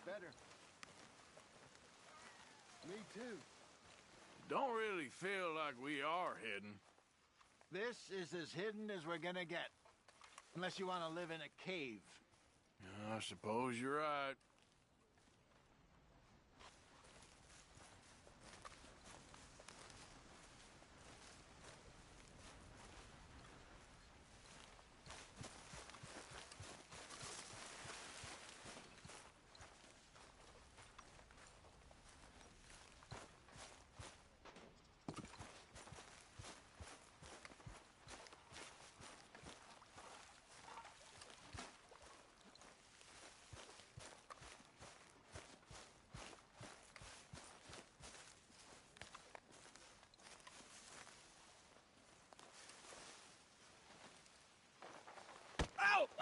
better. Me too. Don't really feel like we are hidden. This is as hidden as we're gonna get. Unless you want to live in a cave. I suppose you're right.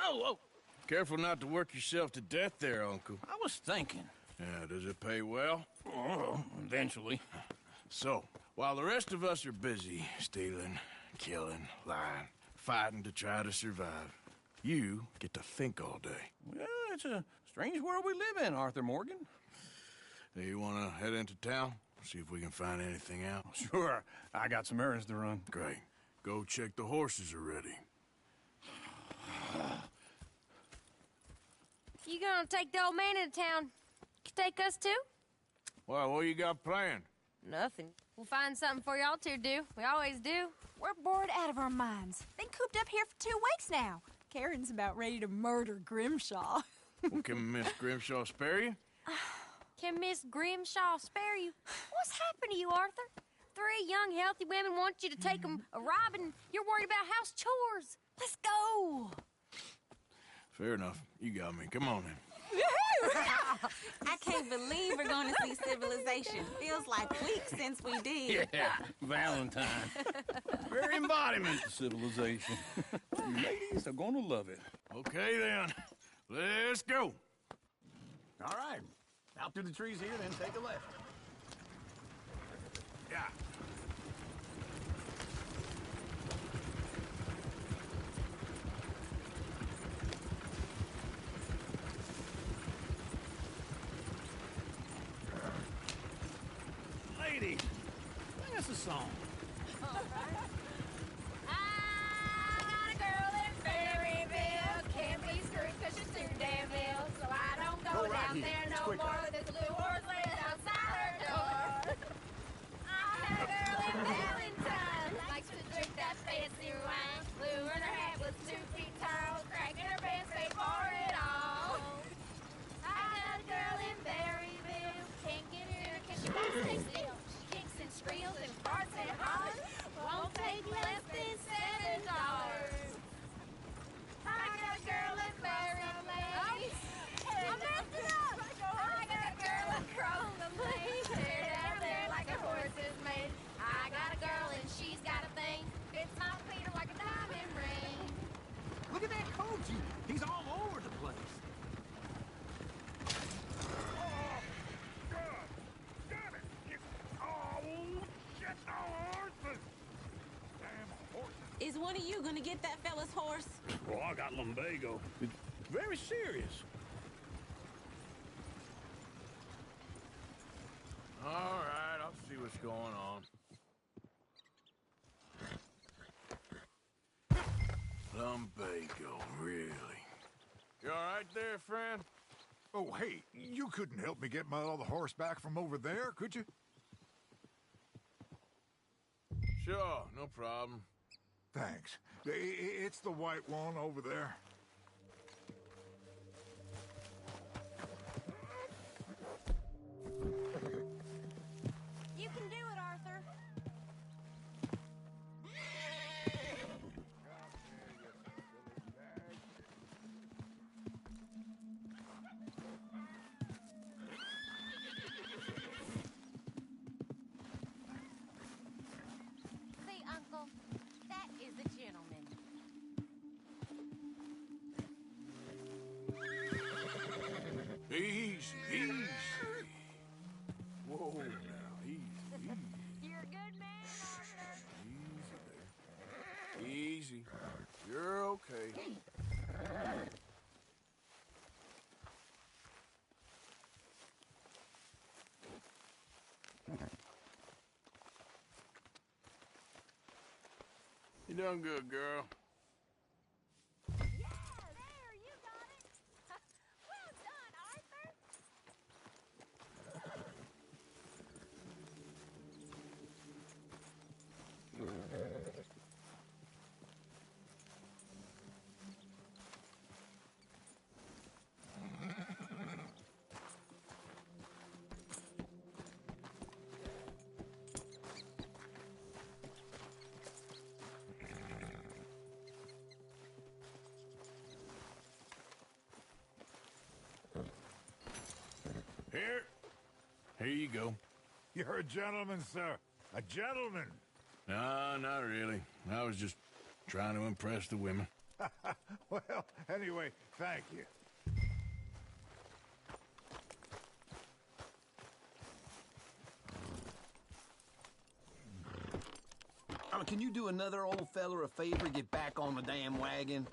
Whoa! Careful not to work yourself to death there, Uncle. I was thinking. Yeah, does it pay well? Oh, eventually. So, while the rest of us are busy stealing, killing, lying, fighting to try to survive, you get to think all day. Well, it's a strange world we live in, Arthur Morgan. Do you want to head into town? See if we can find anything out? Sure. I got some errands to run. Great. Go check the horses are ready. You gonna take the old man into town? You take us too? Well, what you got planned? Nothing. We'll find something for y'all two to do. We always do. We're bored out of our minds. Been cooped up here for 2 weeks now. Karen's about ready to murder Grimshaw. Well, can Miss Grimshaw spare you? Can Miss Grimshaw spare you? What's happened to you, Arthur? 3 young, healthy women want you to take them a robbing. You're worried about house chores. Let's go. Fair enough. You got me. Come on then. I can't believe we're going to see civilization. Feels like weeks since we did. Yeah, Valentine. Very embodiment of civilization. You ladies are going to love it. Okay then. Let's go. All right. Out through the trees here, then take a left. Yeah. Ladies, sing us a song. I got a girl in Berryville. Can't be screwed 'cause she's too damn ill. So I don't go right down here. there It's no quicker. more. There's a blue horse laying outside her door. I had a girl in Valentine. Likes to drink that fancy wine. Blue and her hat was 2 feet tall. Cracking her pants, paid for it all. I got a girl in Berryville. Can't get her 'cause she won't stay still. She kicks and squeals and farts and hollers. Won't take less than $7. I got a girl in Berryville. I messed it up. I got a girl across the lane. They're down there like a horse is made. I got a girl and she's got a thing. Fits my feet like a diamond ring. Look at that coach. He's all over the place. Oh, God! Damn it! Oh, shit! Oh, horses! Damn horses! Is one of you going to get that fella's horse? Well, I got lumbago. It's very serious. All right, I'll see what's going on. Lumbago, really? You all right there, friend? Oh, hey, you couldn't help me get my other horse back from over there, could you? Sure, no problem. Thanks. It's the white one over there. You can do it, Arthur. See, Uncle, that is a gentleman. Easy, easy. Whoa, now, easy, easy. You're a good man, Arthur. Easy there. Easy. You're okay. You done good, girl. Yeah, there, you got it. Well done, Arthur. Here you go. You're a gentleman, sir. A gentleman. No, not really. I was just trying to impress the women. Well, anyway, thank you. Can you do another old feller a favor? Get back on the damn wagon.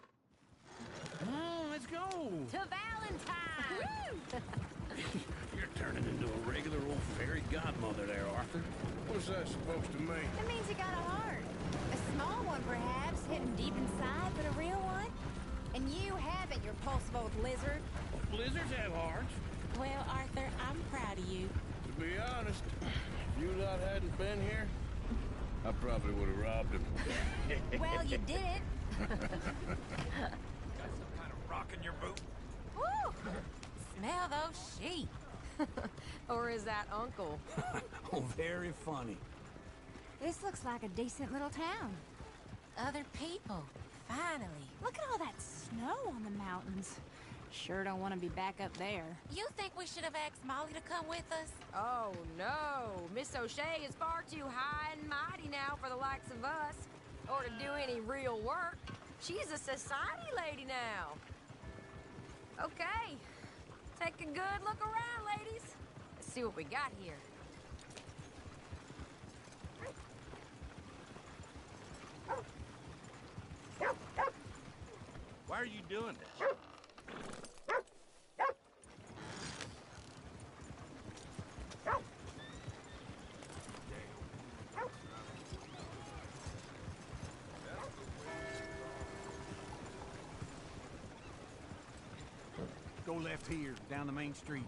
Come on, let's go. To Valentine. You're turning into a regular old fairy godmother there, Arthur. What's that supposed to mean? It means you got a heart. A small one, perhaps, hidden deep inside, but a real one. And you haven't, you repulsive old lizard. Blizzards have hearts. Well, Arthur, I'm proud of you. To be honest, if you lot hadn't been here, I probably would have robbed him. Well, you did it. Got some kind of rock in your boot? Woo! Smell those sheep. Or is that Uncle? Oh, very funny. This looks like a decent little town. Other people. Finally. Look at all that snow on the mountains. Sure don't want to be back up there. You think we should have asked Molly to come with us? Oh, no. Miss O'Shea is far too high and mighty now for the likes of us, or to do any real work. She's a society lady now. Okay. Take a good look around, ladies. Let's see what we got here. Why are you doing this? Go left here, down the main street.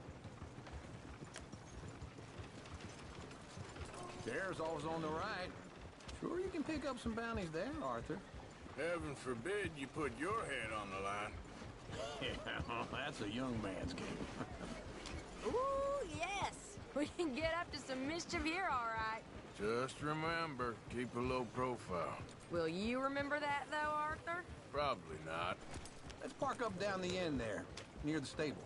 There's always on the right. Sure you can pick up some bounties there, Arthur. Heaven forbid you put your head on the line. Yeah, that's a young man's game. Ooh, yes. We can get up to some mischief here, all right. Just remember, keep a low profile. Will you remember that, though, Arthur? Probably not. Let's park up down the end there, near the stables.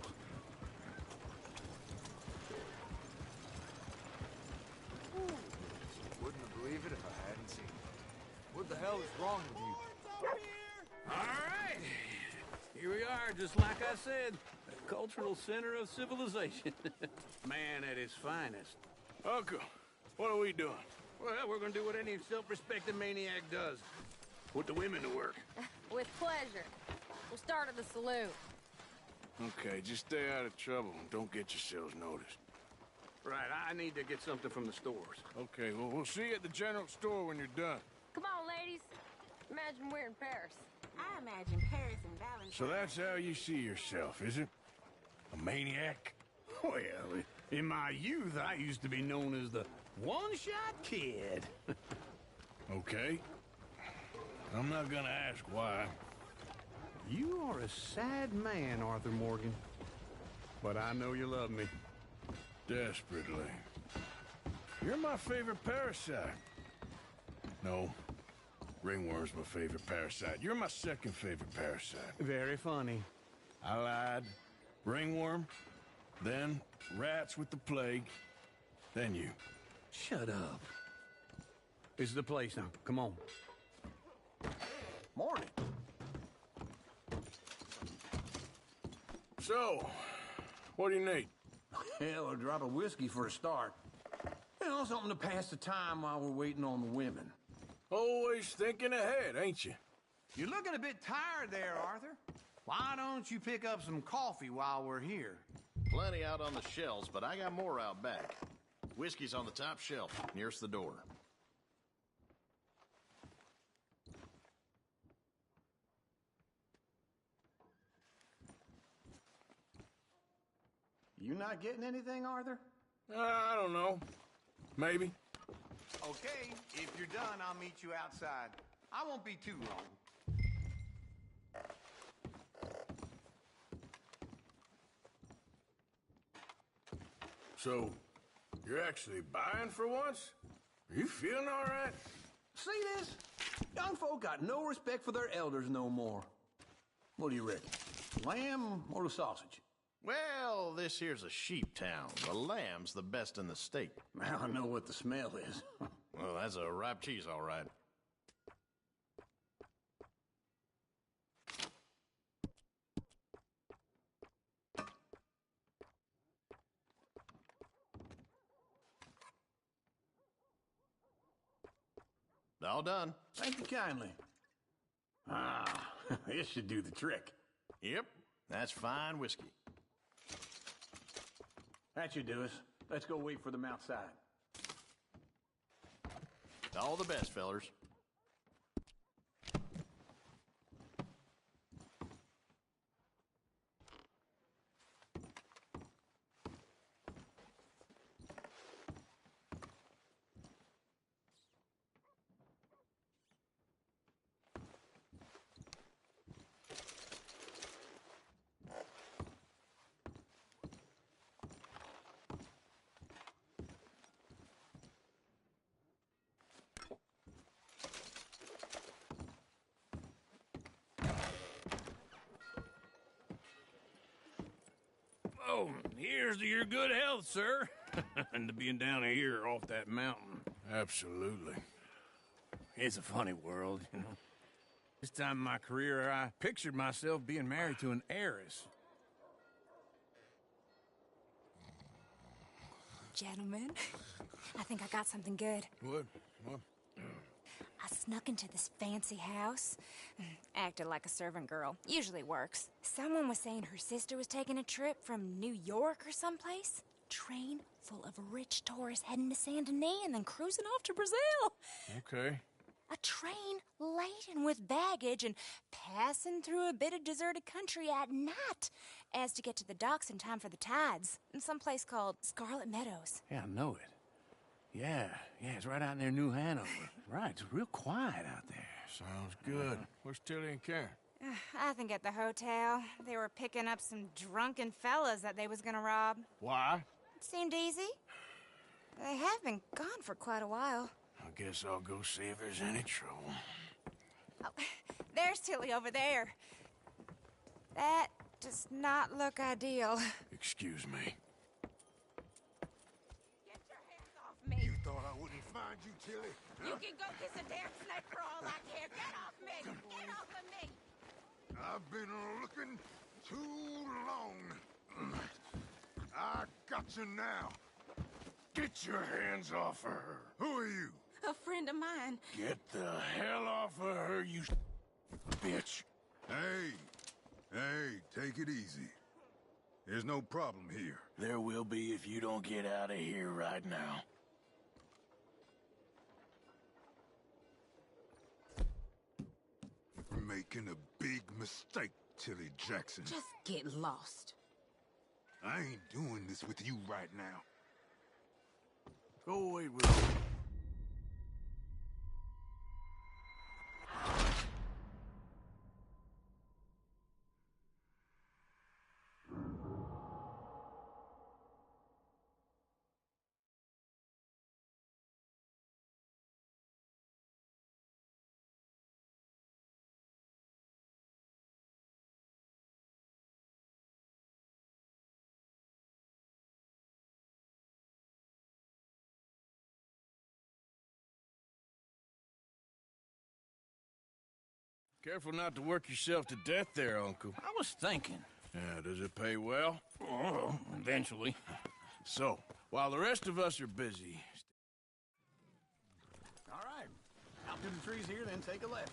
Wouldn't have believed it if I hadn't seen it. What the hell is wrong with you? All right. Here we are, just like I said. The cultural center of civilization. Man at his finest. Uncle, what are we doing? Well, we're gonna do what any self-respecting maniac does. Put the women to work. With pleasure. We'll start at the saloon. Okay, just stay out of trouble and don't get yourselves noticed. Right, I need to get something from the stores. Okay, well, we'll see you at the general store when you're done. Come on, ladies. Imagine we're in Paris. I imagine Paris and Valentine. So that's how you see yourself, is it? A maniac? Well, in my youth, I used to be known as the one-shot kid. Okay. I'm not gonna ask why. You are a sad man, Arthur Morgan. But I know you love me. Desperately. You're my favorite parasite. No. Ringworm's my favorite parasite. You're my second favorite parasite. Very funny. I lied. Ringworm, then rats with the plague, then you. Shut up. This is the place now. Come on. Morning. So, what do you need? Hell, a drop of whiskey for a start. You know, something to pass the time while we're waiting on the women. Always thinking ahead, ain't you? You're looking a bit tired there, Arthur. Why don't you pick up some coffee while we're here? Plenty out on the shelves, but I got more out back. Whiskey's on the top shelf, nearest the door. You not getting anything, Arthur? I don't know. Maybe. Okay, if you're done, I'll meet you outside. I won't be too long. So, you're actually buying for once? Are you feeling all right? See this? Young folk got no respect for their elders no more. What do you reckon? Lamb or the sausage? Well, this here's a sheep town. The lamb's the best in the state. Now I know what the smell is. Well, that's a ripe cheese, all right. All done. Thank you kindly. Ah, this should do the trick. Yep, that's fine whiskey. That should do us. Let's go wait for them outside. All the best, fellers. Oh, here's to your good health, sir. And to being down here off that mountain. Absolutely. It's a funny world, you know. This time in my career, I pictured myself being married to an heiress. Gentlemen, I think I got something good. What? I snuck into this fancy house. Acted like a servant girl. Usually works. Someone was saying her sister was taking a trip from New York or someplace. Train full of rich tourists heading to Saint Denis and then cruising off to Brazil. Okay. A train laden with baggage and passing through a bit of deserted country at night as to get to the docks in time for the tides in some place called Scarlet Meadows. Yeah, I know it. Yeah, it's right out near New Hanover. Right, it's real quiet out there. Sounds good. Where's Tilly and Karen? I think at the hotel. They were picking up some drunken fellas that they was gonna rob. Why? It seemed easy. They have been gone for quite a while. I guess I'll go see if there's any trouble. Oh, there's Tilly over there. That does not look ideal. Excuse me. Get your hands off me. You thought I wouldn't find you, Tilly? You can go kiss a damn snake for all I care. Get off me! Get off of me! I've been looking too long. I got you now. Get your hands off of her. Who are you? A friend of mine. Get the hell off of her, you bitch. Hey, take it easy. There's no problem here. There will be if you don't get out of here right now. You're making a big mistake, Tilly Jackson. Just get lost. I ain't doing this with you right now. Go wait with me. Careful not to work yourself to death there, Uncle. I was thinking. Yeah, does it pay well? Oh, eventually. So, while the rest of us are busy... All right. Out through the trees here, then take a left.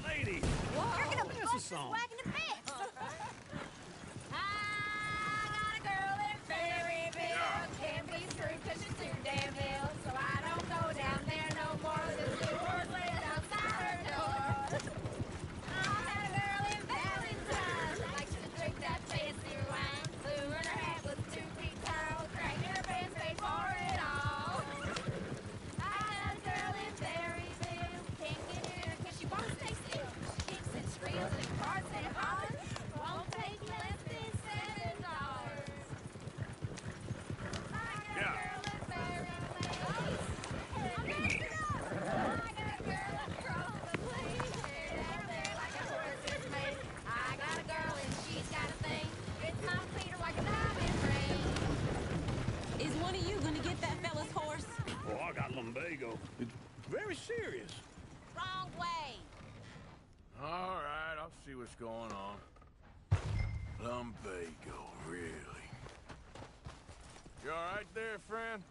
Lady! You're gonna That's a bust this song. wagon to bits! I got a girl in Ferryville. Can't be screwed 'cause she's too damn what's going on. Lumbago, really. You all right there, friend?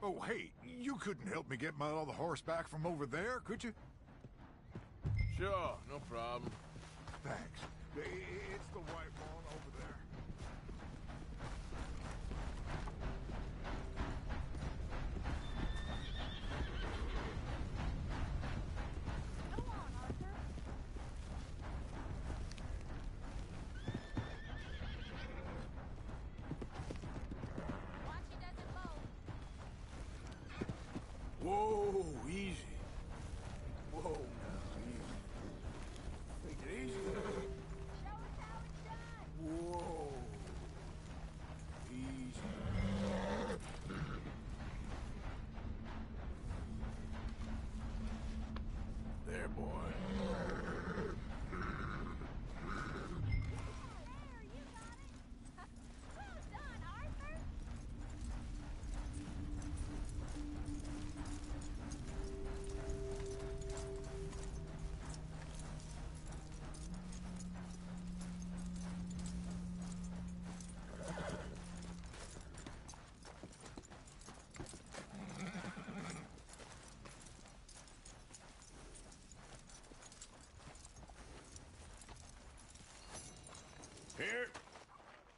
Oh, hey, you couldn't help me get my other horse back from over there, could you? Sure, no problem. Thanks. It's the white one over there. Whoa, easy. Whoa, now, easy. Take it easy. Whoa. Easy. There, boy.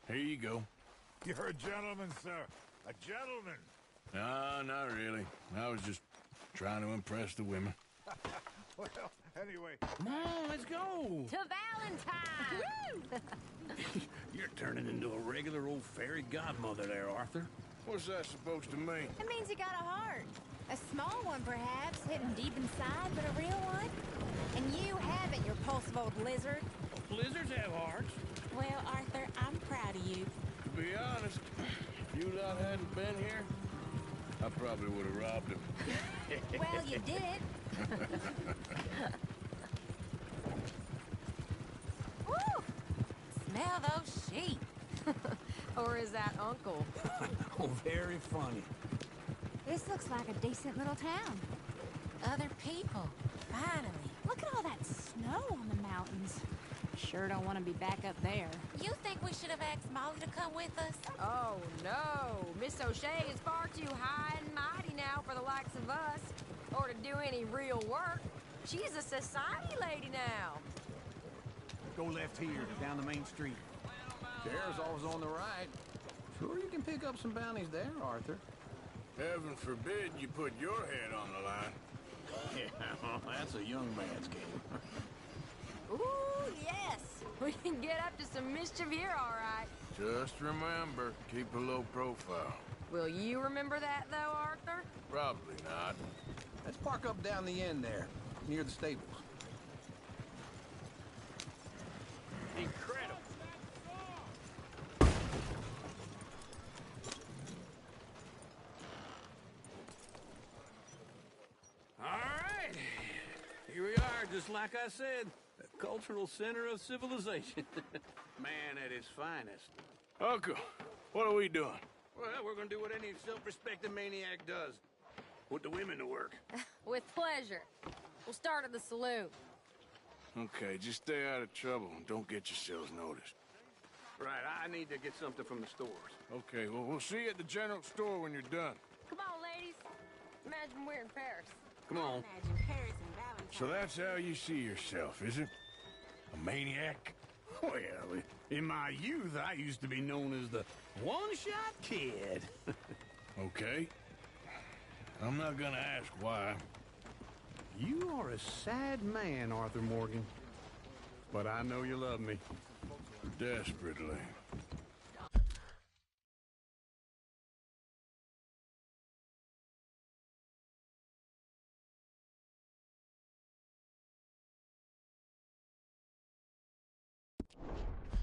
Here you go. You're a gentleman, sir. A gentleman. No, not really. I was just trying to impress the women. Well, anyway. Come on, let's go. To Valentine! You're turning into a regular old fairy godmother there, Arthur. What's that supposed to mean? It means you got a heart. A small one, perhaps, hidden deep inside, but a real one. And you haven't, you repulsive old lizard. Blizzards have hearts. Well, Arthur, I'm proud of you. To be honest, if you lot hadn't been here, I probably would have robbed him. Well, you did it. Woo! Smell those sheep. Or is that Uncle? Oh, very funny. This looks like a decent little town. Other people. Finally. Look at all that snow on the mountains. Sure don't want to be back up there. You think we should have asked Molly to come with us? Oh, no. Miss O'Shea is far too high and mighty now for the likes of us. Or to do any real work. She's a society lady now. Go left here, down the main street. Sheriff's always on the right. Sure you can pick up some bounties there, Arthur. Heaven forbid you put your head on the line. Yeah, well, that's a young man's game. Ooh, yes. We can get up to some mischief here, all right. Just remember, keep a low profile. Will you remember that, though, Arthur? Probably not. Let's park up down the end there, near the stables. Incredible. All right. Here we are, just like I said. The cultural center of civilization. Man at his finest. Uncle, what are we doing? Well, we're gonna do what any self-respecting maniac does. Put the women to work. With pleasure. We'll start at the saloon. Okay, just stay out of trouble and don't get yourselves noticed. Right, I need to get something from the stores. Okay, well, we'll see you at the general store when you're done. Come on, ladies. Imagine we're in Paris. Come on. Imagine Paris and Valentine. So that's how you see yourself, is it? A maniac? Well, in my youth, I used to be known as the one-shot kid. Okay. I'm not gonna ask why. You are a sad man, Arthur Morgan. But I know you love me. Desperately.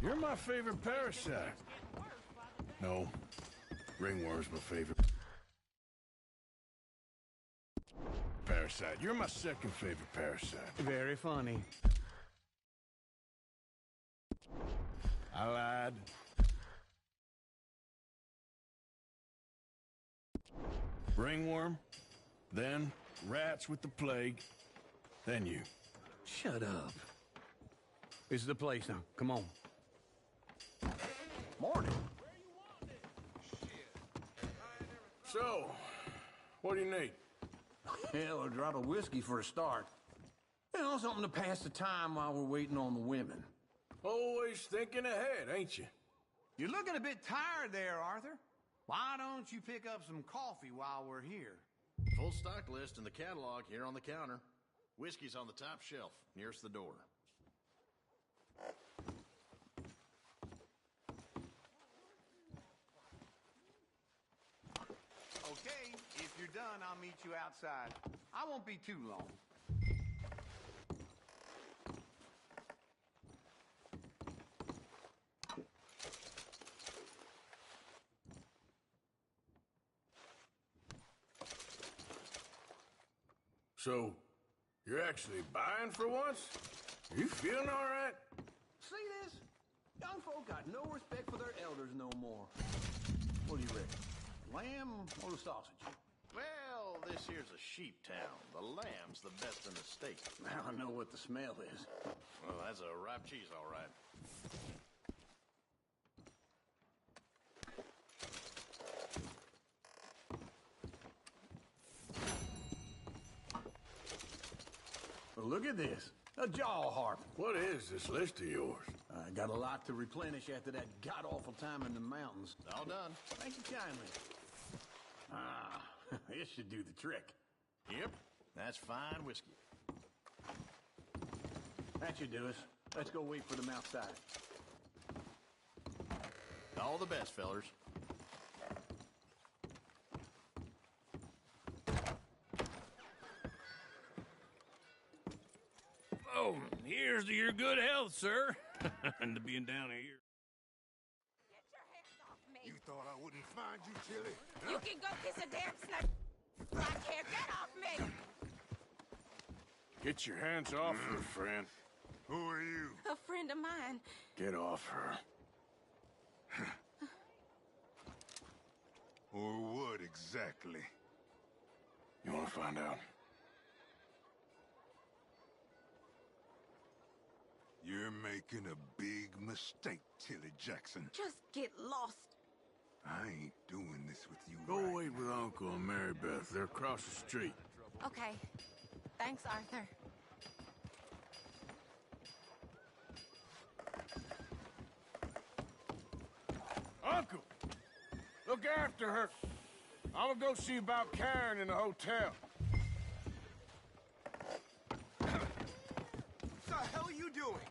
You're my favorite parasite. No, ringworm's my favorite parasite. You're my second favorite parasite. Very funny. I lied. Ringworm, then rats with the plague, then you. Shut up. This is the place now. Come on. Morning. So, what do you need? Hell, a drop of whiskey for a start. You know, something to pass the time while we're waiting on the women. Always thinking ahead, ain't you? You're looking a bit tired there, Arthur. Why don't you pick up some coffee while we're here? Full stock list in the catalog here on the counter. Whiskey's on the top shelf, nearest the door. Okay, if you're done, I'll meet you outside. I won't be too long. So, you're actually buying for once? You feeling all right? See this? Young folk got no respect for their elders no more. What do you reckon? Lamb or the sausage? Well, this here's a sheep town. The lamb's the best in the state. Now I know what the smell is. Well, that's a ripe cheese, all right. Well, look at this. A jaw harp. What is this list of yours? I got a lot to replenish after that god-awful time in the mountains. All done. Thank you kindly. Ah, this should do the trick. Yep, that's fine whiskey. That should do us. Let's go wait for them outside. All the best, fellers. Oh, here's to your good health, sir. And to being down here. Get your hands off me. You thought I wouldn't find you, Tilly? You can go kiss a damn snake. Black hair, get off me. Get your hands off her, friend. Who are you? A friend of mine. Get off her. Or what exactly? You want to find out? You're making a big mistake, Tilly Jackson. Just get lost. I ain't doing this with you. Go right wait with Uncle and Mary Beth. They're across the street. Okay. Thanks, Arthur. Uncle! Look after her. I'm gonna go see about Karen in the hotel. What the hell are you doing?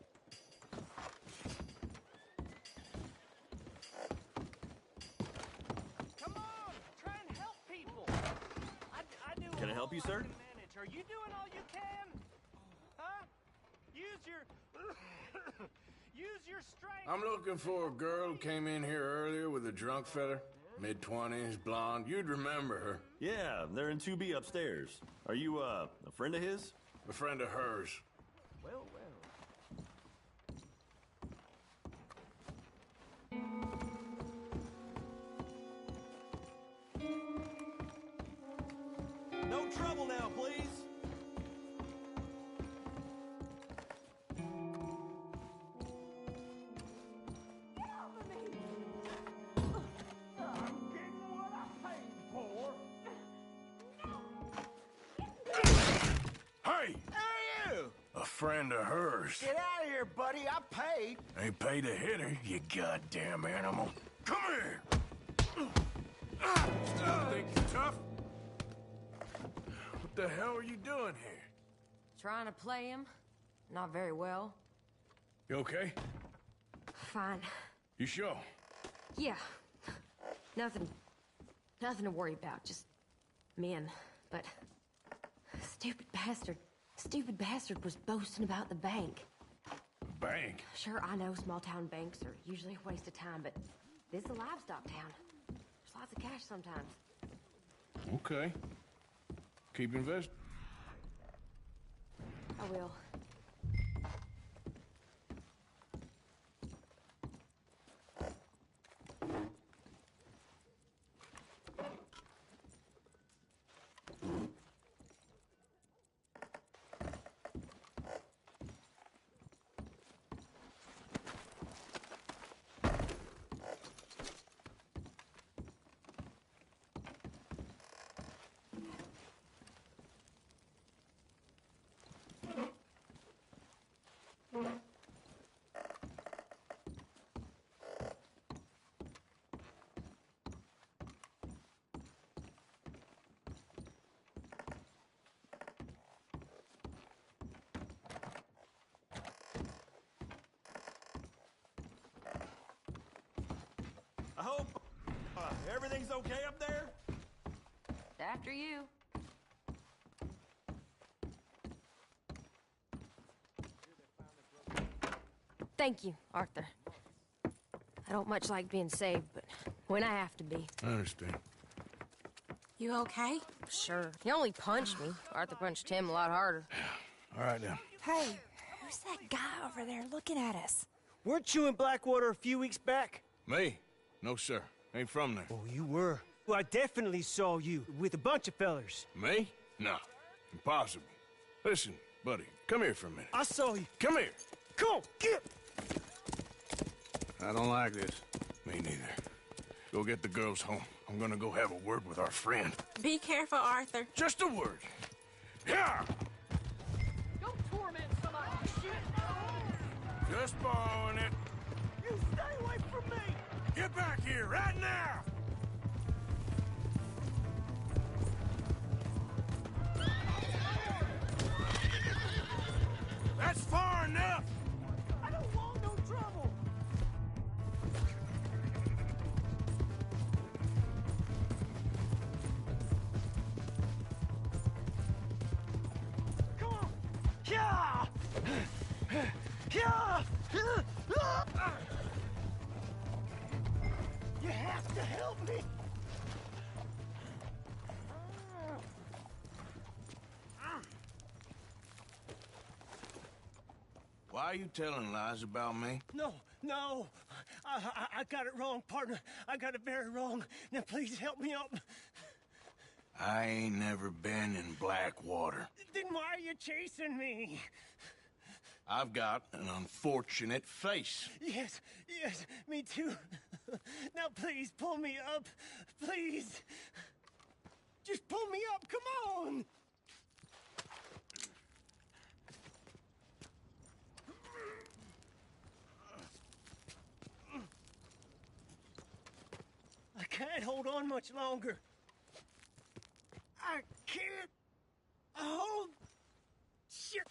Come on, try and help people. I do. Can I help you, sir? Manage. Are you doing all you can? Huh? Use your use your strength. I'm looking for a girl who came in here earlier with a drunk fella. Mid-20s, blonde. You'd remember her. Yeah, they're in 2B upstairs. Are you, a friend of his? A friend of hers. Well. No trouble now, please. Hey! Who are you? A friend of hers. Get out of here, buddy. I paid. Ain't paid to hit her, you goddamn animal. Come here! Still think you're tough? What the hell are you doing here? Trying to play him. Not very well. You okay? Fine. You sure? Yeah. Nothing to worry about. Just men. But stupid bastard was boasting about the bank. Bank? Sure, I know small town banks are usually a waste of time, but this is a livestock town. There's lots of cash sometimes. Okay. Keep investing. I will. hope everything's okay up there? After you. Thank you, Arthur. I don't much like being saved, but when I have to be. I understand. You okay? Sure. He only punched me. Arthur punched him a lot harder. All right, then. Hey, who's that guy over there looking at us? Weren't you in Blackwater a few weeks back? Me? No, sir. Ain't from there. Oh, you were. Well, I definitely saw you with a bunch of fellers. Me? No. Impossible. Listen, buddy, come here for a minute. I saw you. Come here. Come on, get! I don't like this. Me neither. Go get the girls home. I'm gonna go have a word with our friend. Be careful, Arthur. Just a word. Yeah! Don't torment somebody, shit! Just borrowing it. You stay away from me! Get back here, right now! That's far enough! I don't want no trouble! Come on! Yeah! Yeah! You have to help me! Why are you telling lies about me? No. I got it wrong, partner. I got it very wrong. Now, please help me up. I ain't never been in Blackwater. Then why are you chasing me? I've got an unfortunate face. Yes, me too. Now, please, pull me up. Please. Just pull me up, come on. I can't hold on much longer. I can't hold... Shit.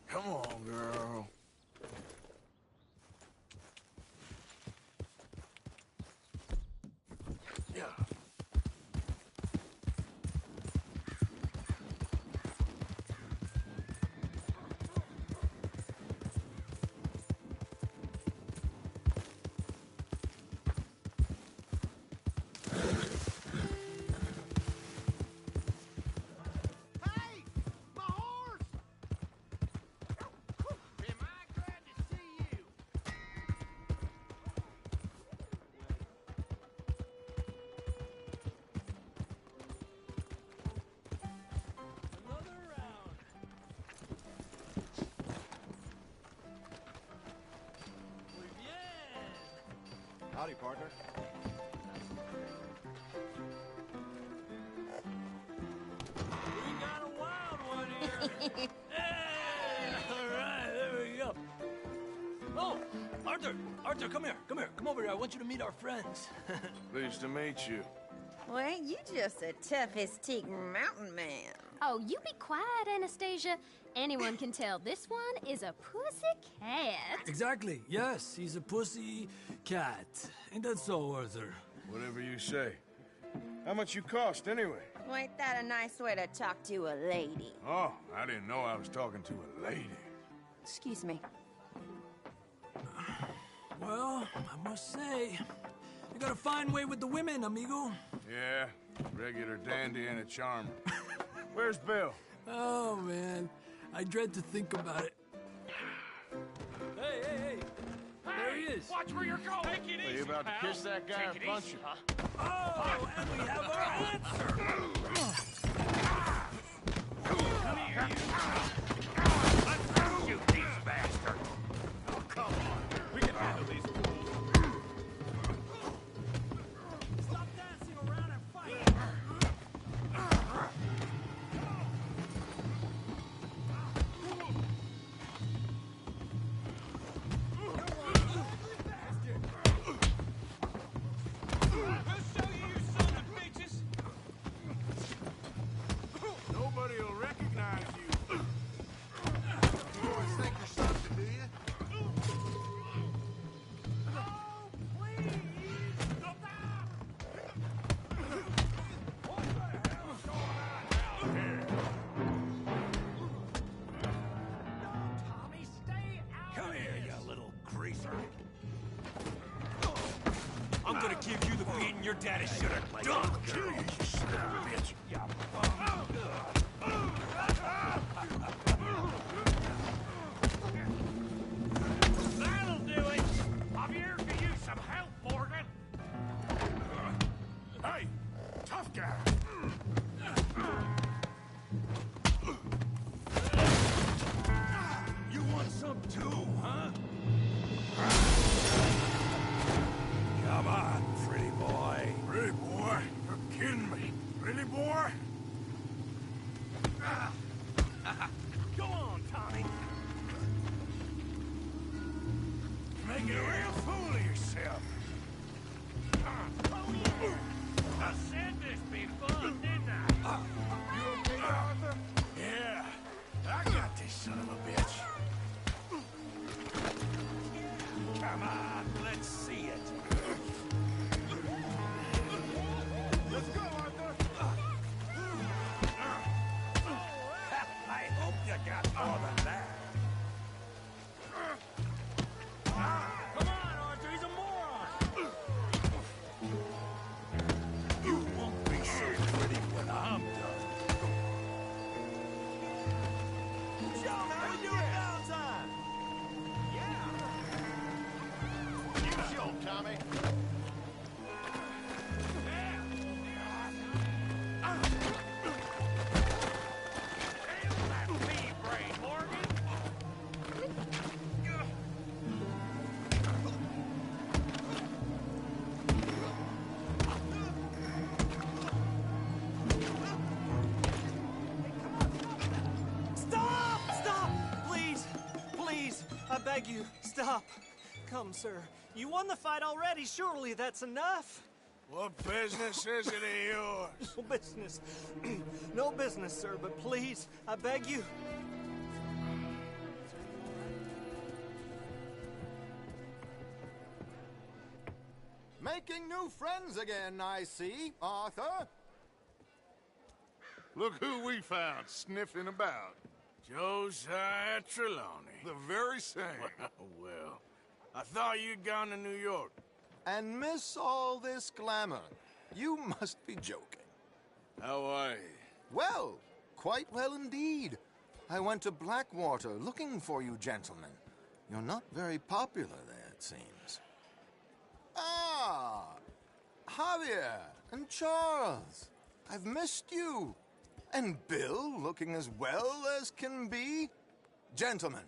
Come on, girl. Yeah. Howdy, partner. We got a wild one here. Hey, all right, there we go. Oh, Arthur, come here. Come over here. I want you to meet our friends. Pleased to meet you. Well, ain't you just a tough as teak mountain man? Oh, you be quiet, Anastasia. Anyone can tell this one is a pussy cat. Exactly. Yes, he's a pussy cat. Ain't that so, Arthur? Whatever you say. How much you cost, anyway? Well, ain't that a nice way to talk to a lady? Oh, I didn't know I was talking to a lady. Excuse me. Well, I must say, you got a fine way with the women, amigo. Yeah, regular dandy and a charmer. Where's Bill? Oh, man. I dread to think about it. Hey! There he is. Watch where you're going. Take it Are you easy, about pal. to kiss that guy Take or it punch easy, him? huh? Oh, and we have our answer. Come here, you. You these bastard. Oh, come on. We can handle these. I'm gonna give you the beating your daddy should have done. Jesus, son of a bitch. That'll do it. Javier could use some help, Morgan. Hey, tough guy. You want some too, huh? Come on, pretty boy. Pretty boy? You're kidding me. Pretty boy? Go on, Tommy. You're making a real fool of yourself. I said this be fun, didn't I? You okay, Arthur? Yeah. I got this son of a bitch. Come on, let's see it. Let's go, Arthur. I hope you got more than that. Come on, Arthur, he's a moron. You won't be so pretty when I'm done. Show him how to do it downtime. Yeah. You show him, Tommy. Hail that pea-brain, Morgan. Stop! Stop! Please! Please! I beg you, stop. Come, sir. You won the fight already. Surely that's enough. What business is it of yours? No business. No business, sir, but please, I beg you. Making new friends again, I see, Arthur. Look who we found sniffing about. Josiah Trelawney. The very same. Well, I thought you'd gone to New York. And miss all this glamour. You must be joking. How are you? Well, quite well indeed. I went to Blackwater looking for you gentlemen. You're not very popular there, it seems. Ah, Javier and Charles. I've missed you. And Bill looking as well as can be. Gentlemen,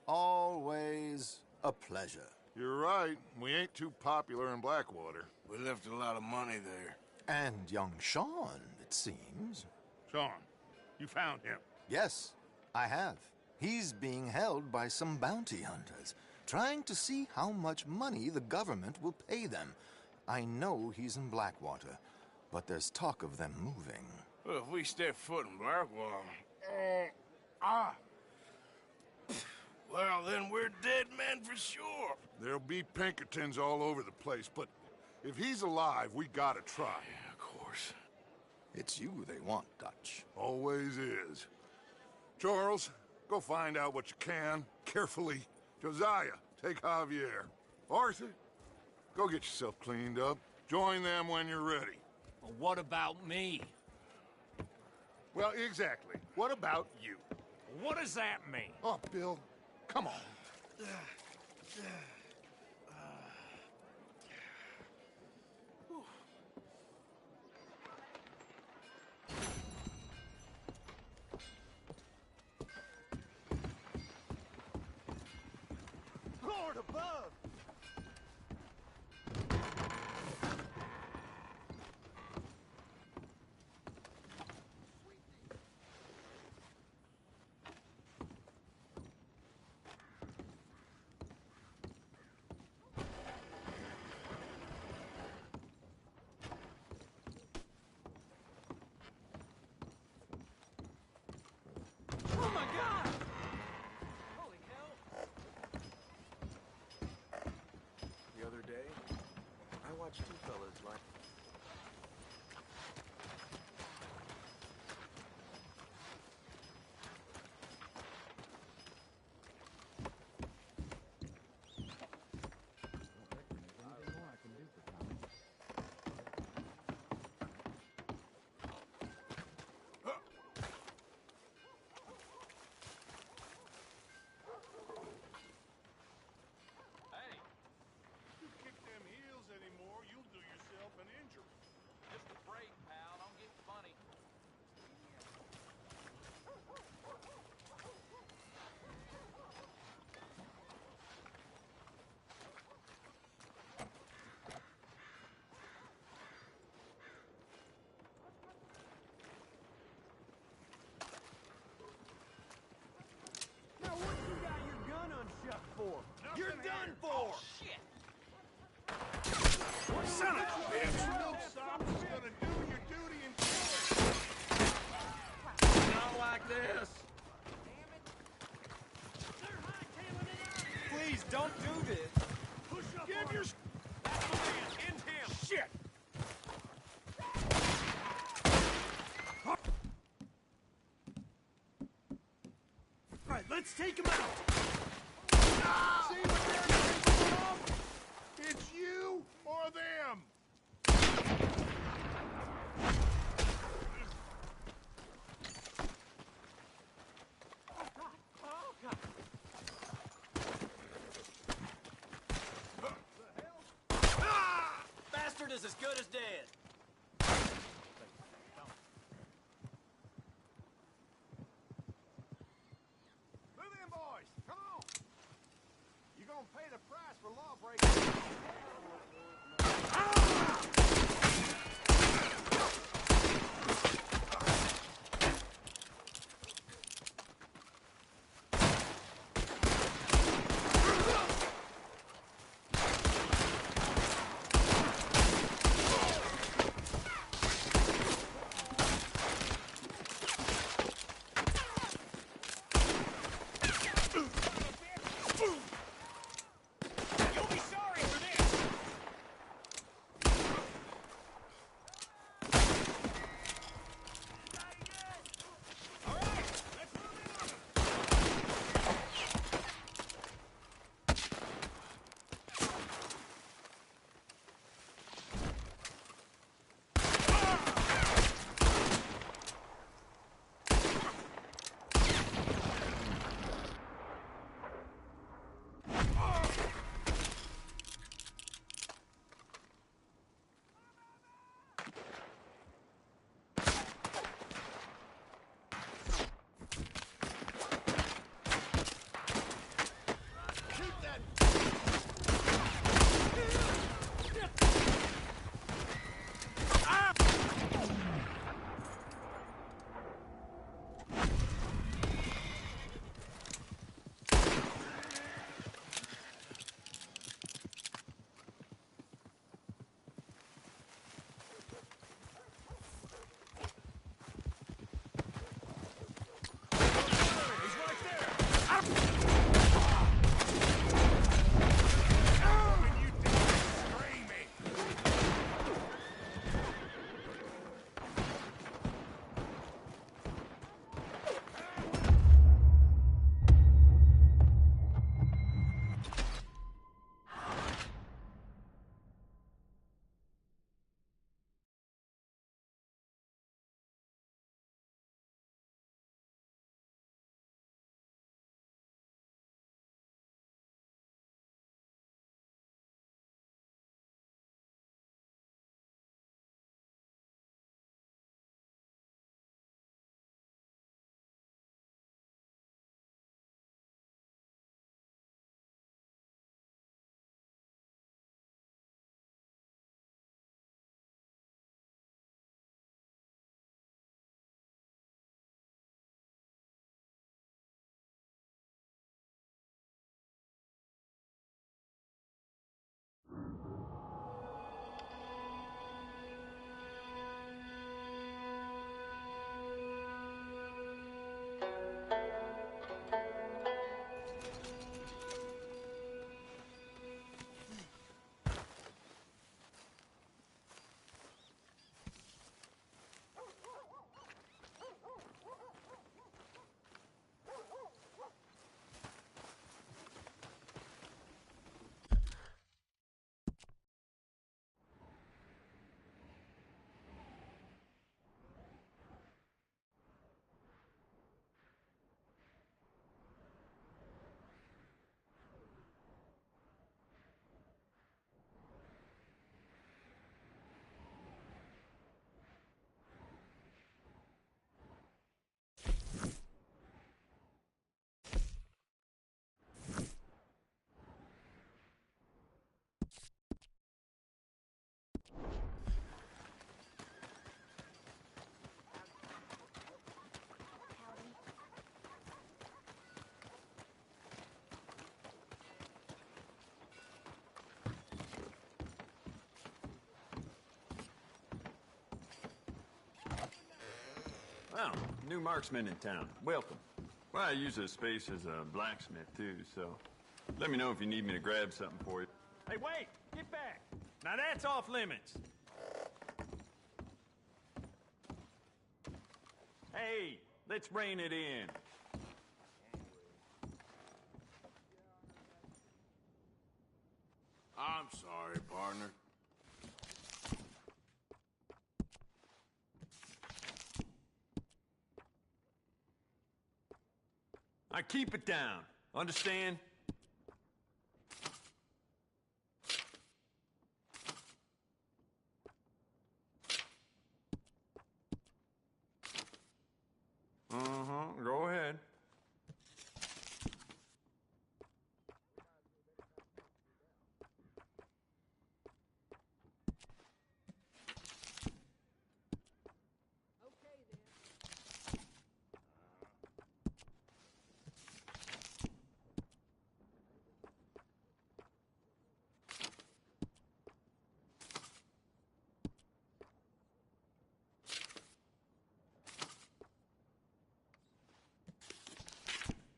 always a pleasure. You're right. We ain't too popular in Blackwater. We left a lot of money there. And young Sean, it seems. Sean, you found him. Yes, I have. He's being held by some bounty hunters, trying to see how much money the government will pay them. I know he's in Blackwater, but there's talk of them moving. Well, if we step foot in Blackwater... Well, then we're dead men for sure. There'll be Pinkertons all over the place, but if he's alive, we gotta try. Yeah, of course. It's you they want, Dutch. Always is. Charles, go find out what you can, carefully. Josiah, take Javier. Arthur, go get yourself cleaned up. Join them when you're ready. Well, what about me? Well, exactly. What about you? What does that mean? Oh, Bill, come on. Lord above! Oh my God! Holy hell! The other day, I watched two fellas like... done for? Shit! Son of a bitch! Something's gonna do your duty and Not like this. Please, don't do this. Push up give on your... him. That's the man. End him. Shit! All right, let's take him out. See what they're capable of? It's you or them! Bastard is as good as dead. Move in, boys! Come on! You're gonna pay the price for lawbreaking. You'll be sorry for this. Well, new marksman in town. Welcome. Well, I use this space as a blacksmith, too, so let me know if you need me to grab something for you. Hey, wait! Get back! Now that's off limits. Hey, let's rein it in. I'm sorry, partner. I keep it down. Understand? Go ahead.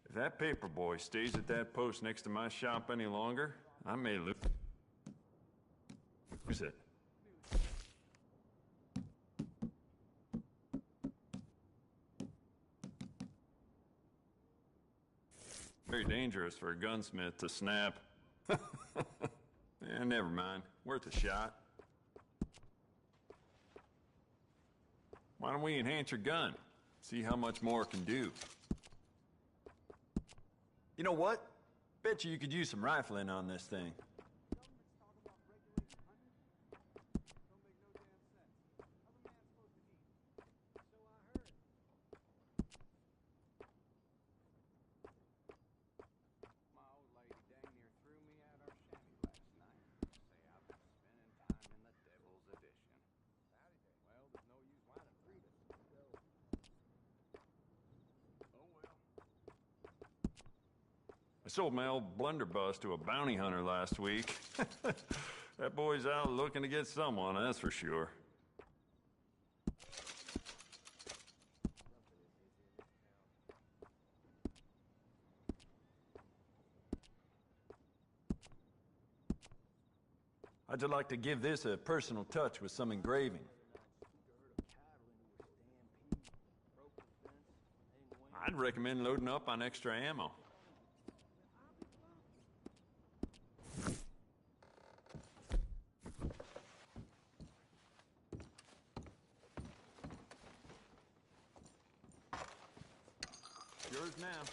If that paper boy stays at that post next to my shop any longer, I may lose it. Very dangerous for a gunsmith to snap. Yeah, never mind. Worth a shot. Why don't we enhance your gun? See how much more it can do. You know what? Bet you could use some rifling on this thing. I sold my old blunderbuss to a bounty hunter last week. That boy's out looking to get someone, that's for sure. I'd just like to give this a personal touch with some engraving. I'd recommend loading up on extra ammo. Yours now.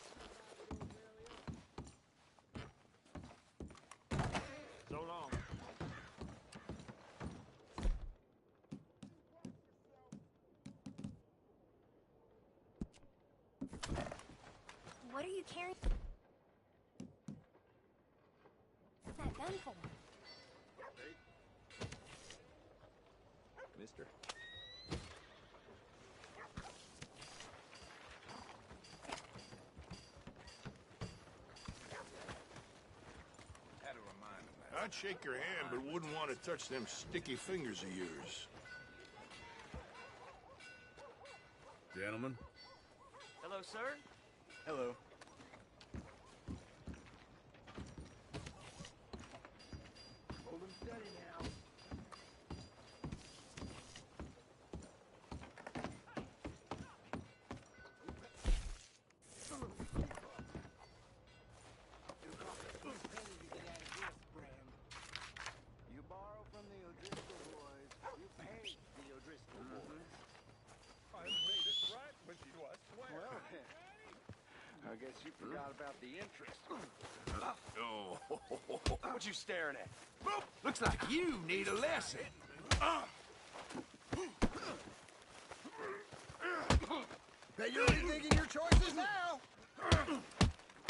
So long. What are you carrying that gun for? Mister. I'd shake your hand, but wouldn't want to touch them sticky fingers of yours. Gentlemen. Hello, sir. Hello. Hold him steady now. You borrow from the O'Driscoll boys. You pay the O'Driscoll boys. I made it right with you, I swear. Well, I guess you forgot about the interest. Oh. What you staring at? Looks like you need a lesson. Bet you're rethinking your choices now.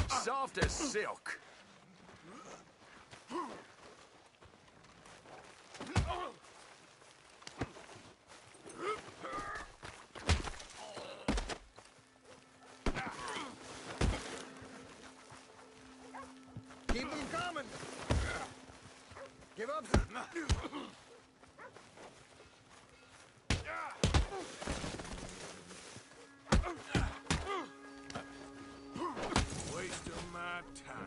Soft as silk. Keep them coming. Give up. time.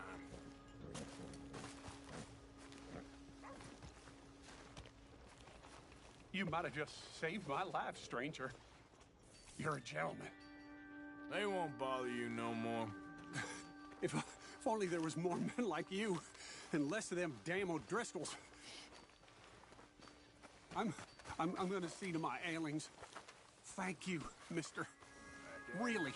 You might have just saved my life, stranger. You're a gentleman. They won't bother you no more. If only there was more men like you, and less of them damn O'Driscolls. I'm gonna see to my ailings. Thank you, mister. Really.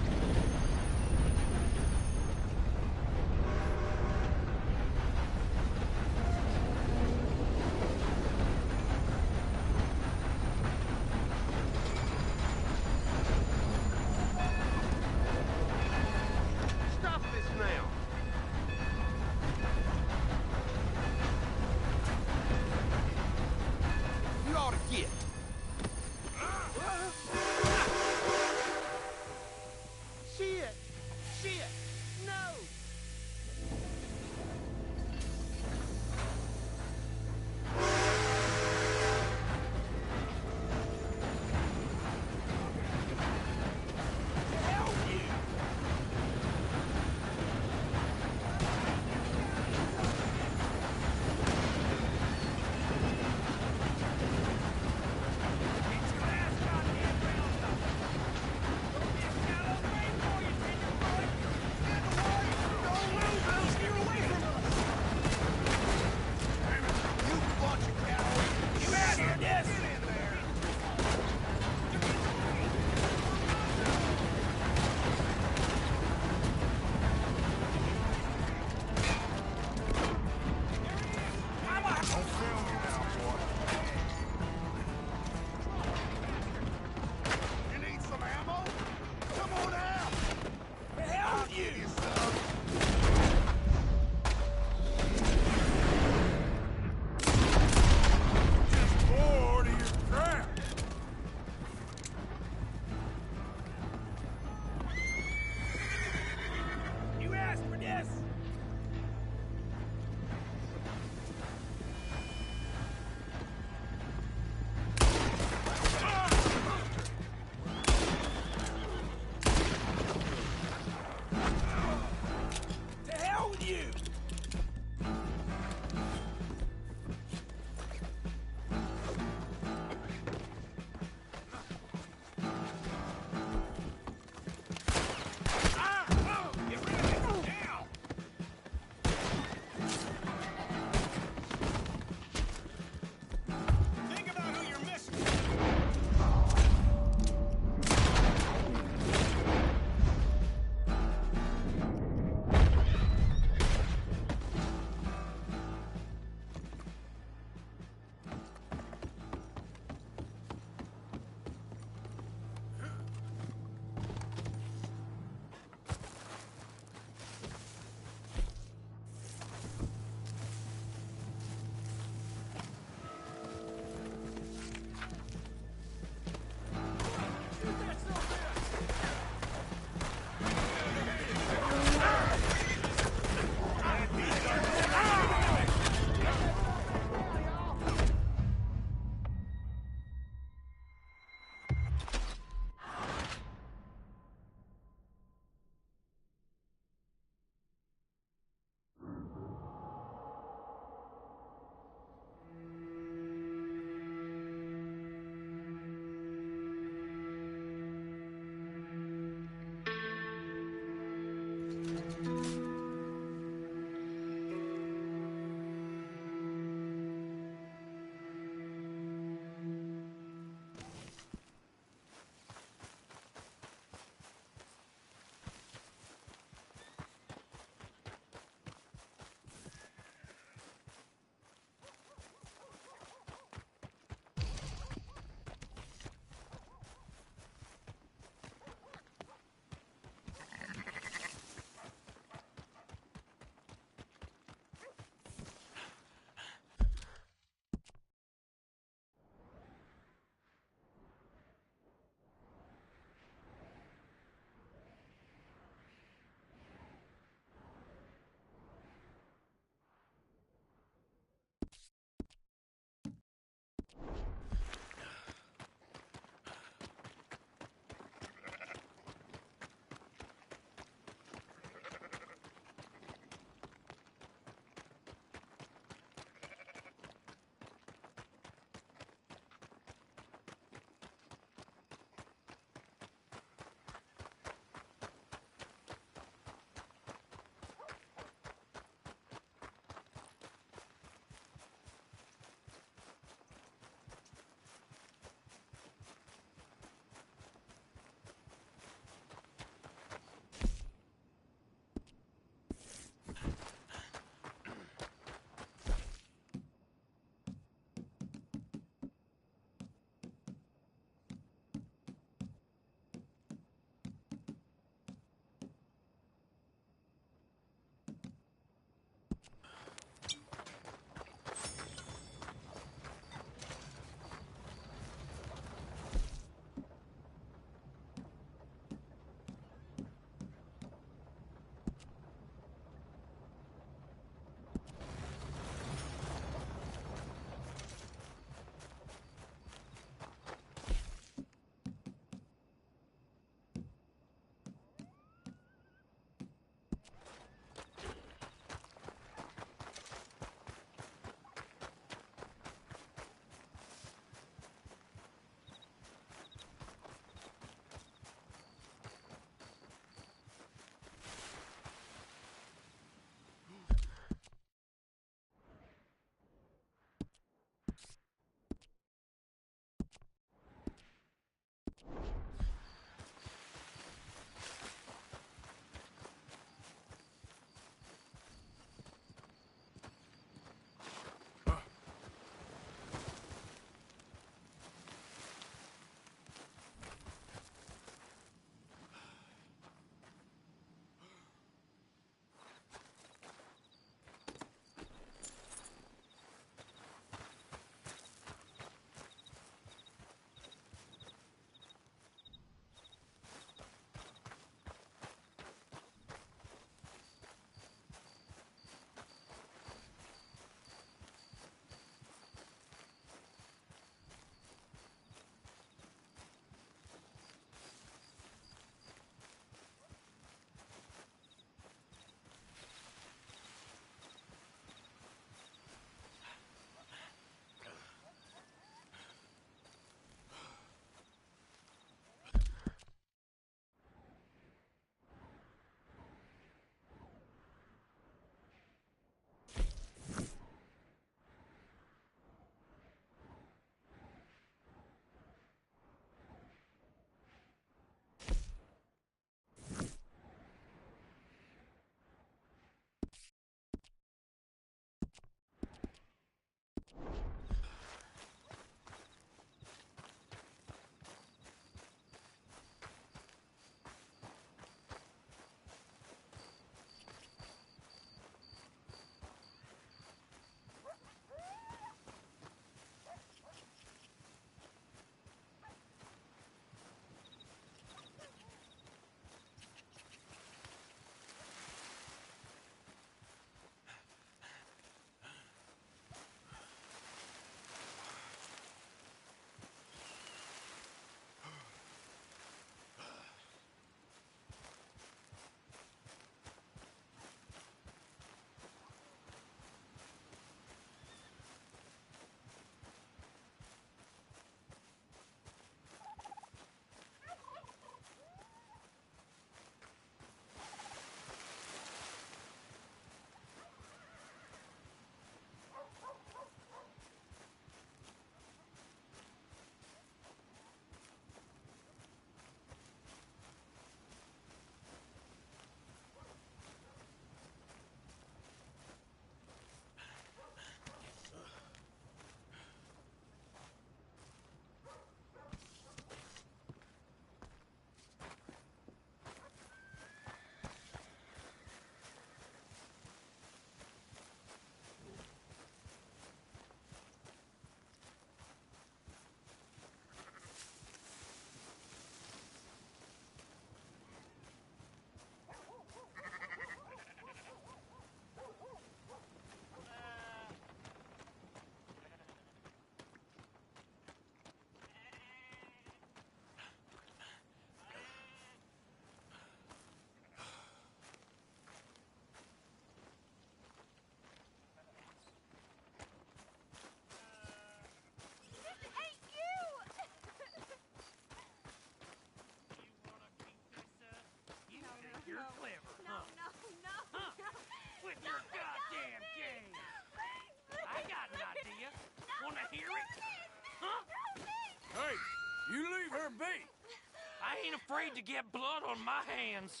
I ain't afraid to get blood on my hands.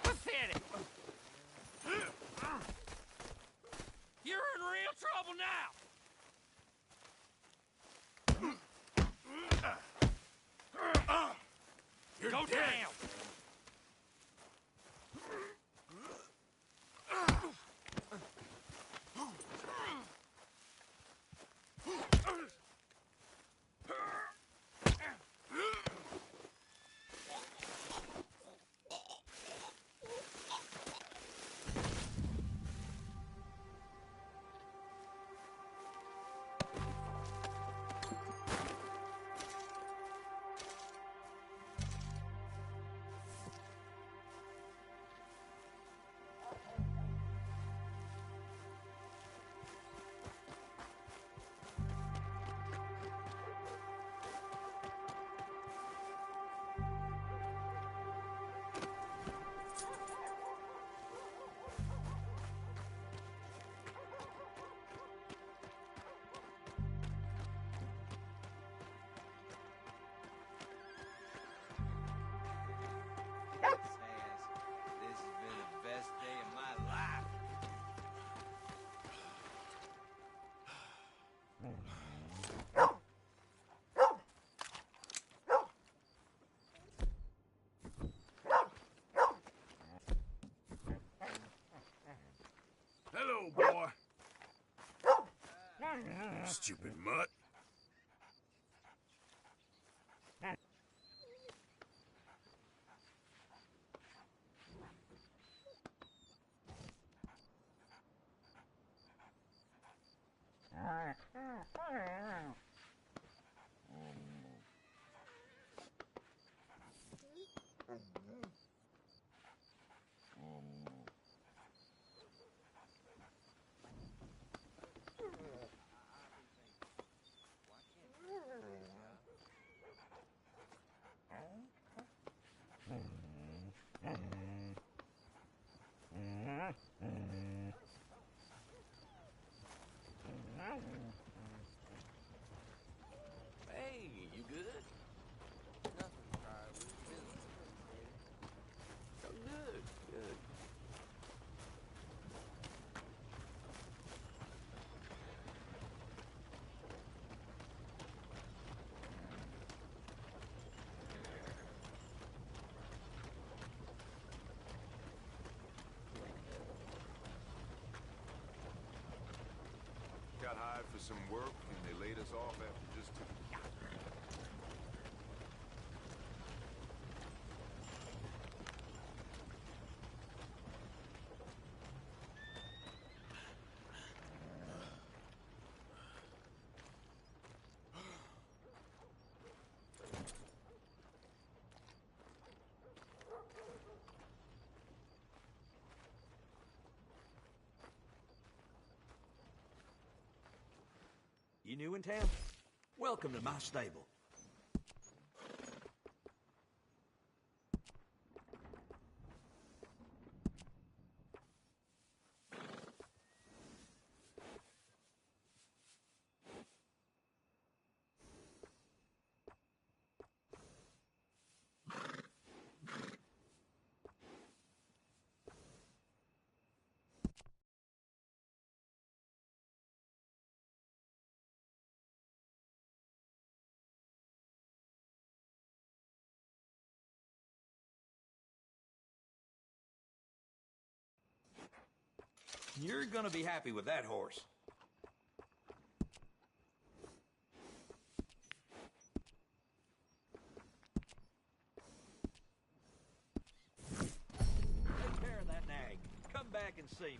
Pathetic. You're in real trouble now. You're Go dead. down. This has been the best day of my life. Hello, boy. Stupid mutt. Hey, you good? Nothing, Pryor. We're feeling Oh, good, good. Got hired for some work, and they laid us off after just 2. You new in town? Welcome to my stable. You're gonna be happy with that horse. Take care of that nag. Come back and see me.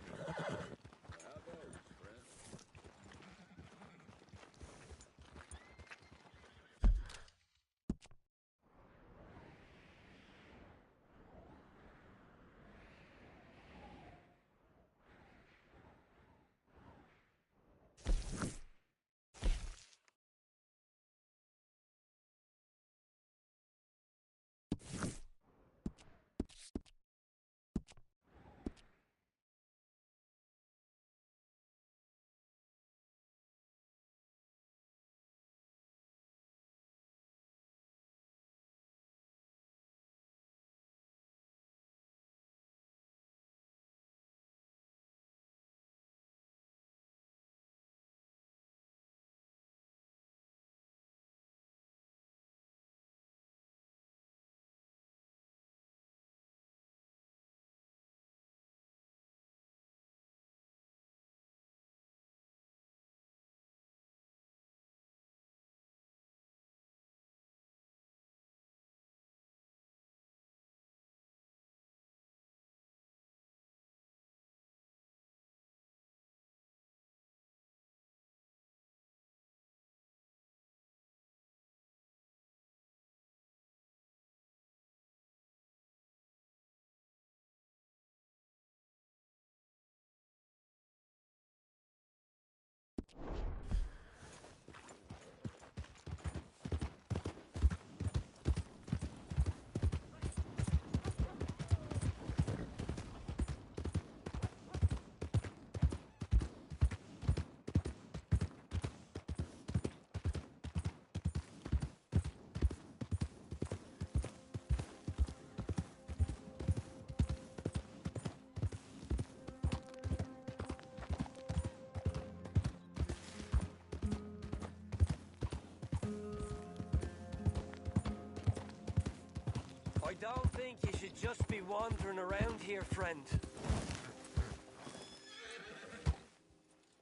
think you should just be wandering around here, friend.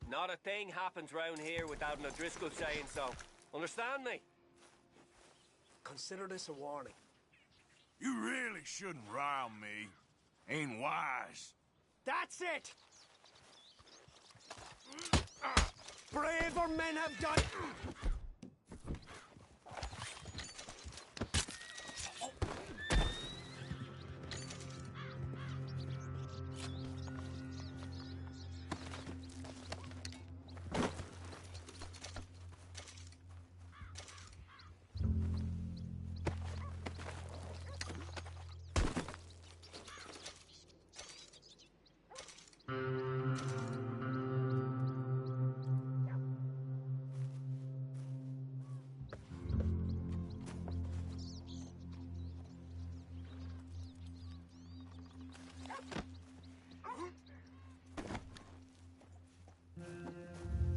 Not a thing happens round here without an O'Driscoll saying so. Understand me? Consider this a warning. You really shouldn't rile me. Ain't wise. That's it! Braver men have done...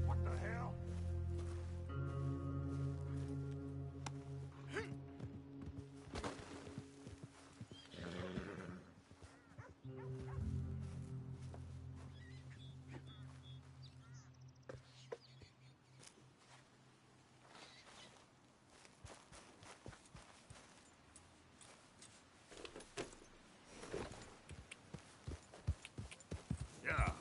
What the hell? Yeah.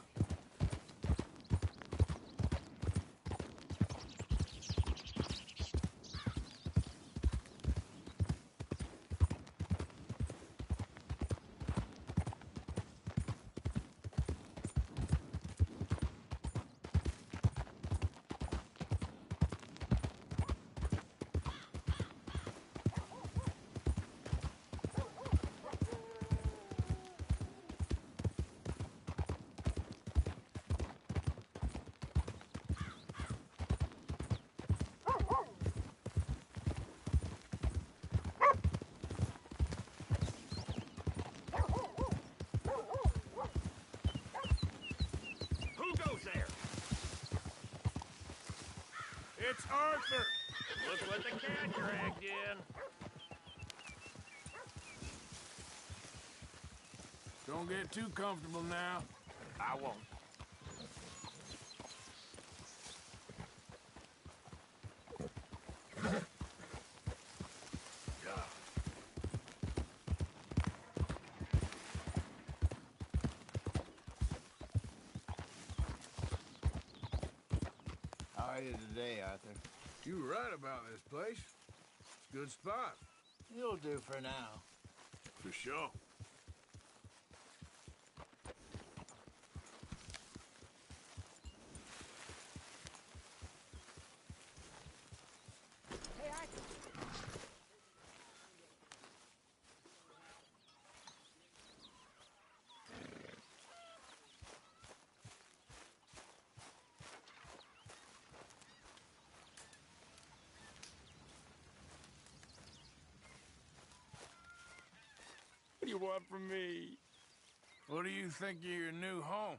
Who goes there? It's Arthur! Look what the cat dragged in. Don't get too comfortable now. I won't. How are you today, Arthur? You were right about this place. It's a good spot. You'll do for now. For sure. What do you want from me? What do you think of your new home?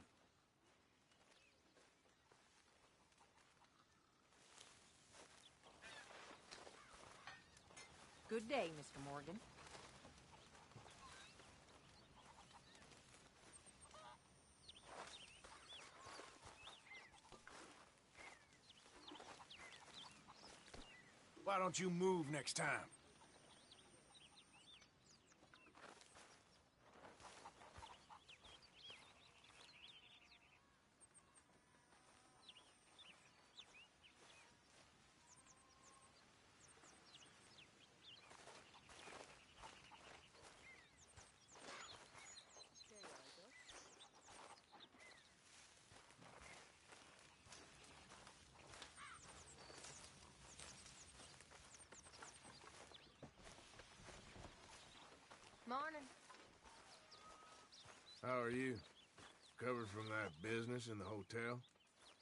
Good day, Mr. Morgan. Why don't you move next time? Morning. How are you? Recovered from that business in the hotel?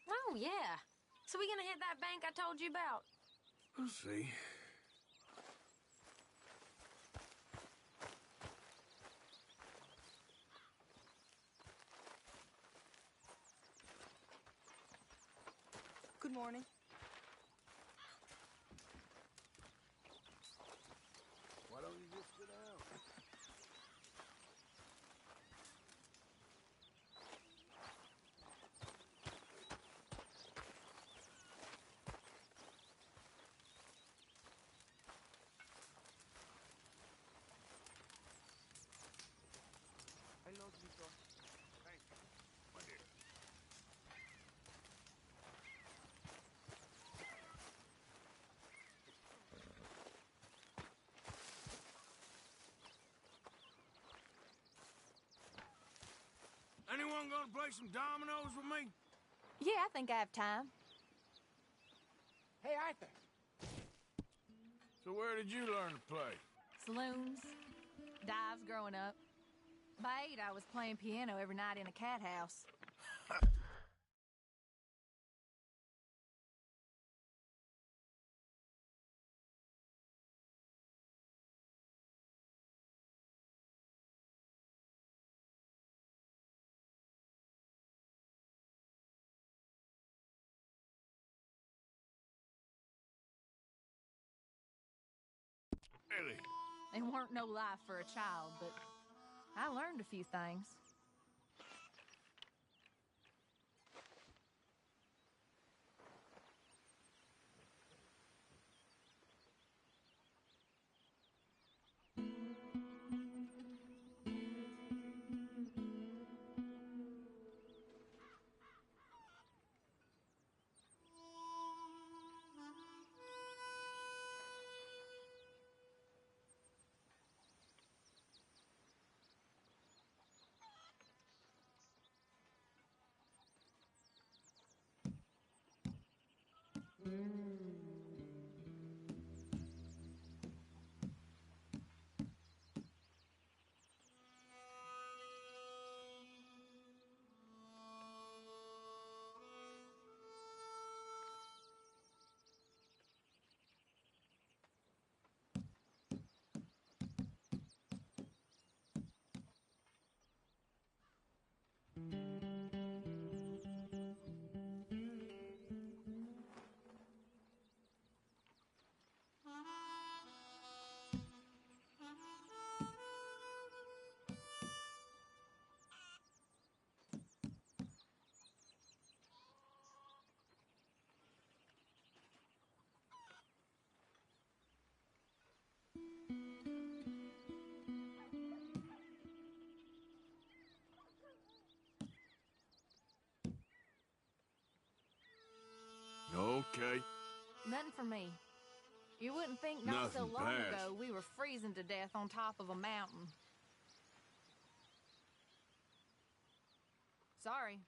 Oh, yeah. So we gonna hit that bank I told you about? We'll see. Good morning. Why don't you just sit down? young gonna play some dominoes with me? Yeah, I think I have time. Hey, Arthur. So where did you learn to play? Saloons, dives growing up. By 8, I was playing piano every night in a cat house. Really? There weren't no life for a child, but I learned a few things. Okay. Nothing for me. You wouldn't think not so Nothing long passed. ago we were freezing to death on top of a mountain. Sorry,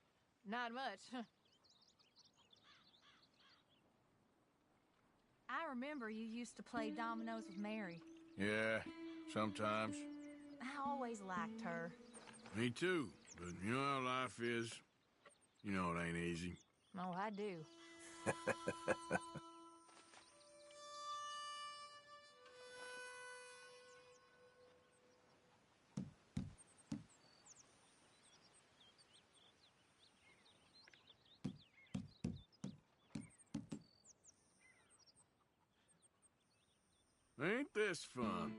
not much. I remember you used to play dominoes with Mary. Yeah, sometimes. I always liked her. Me too. But you know how life is. You know it ain't easy. Oh, I do. Ain't this fun?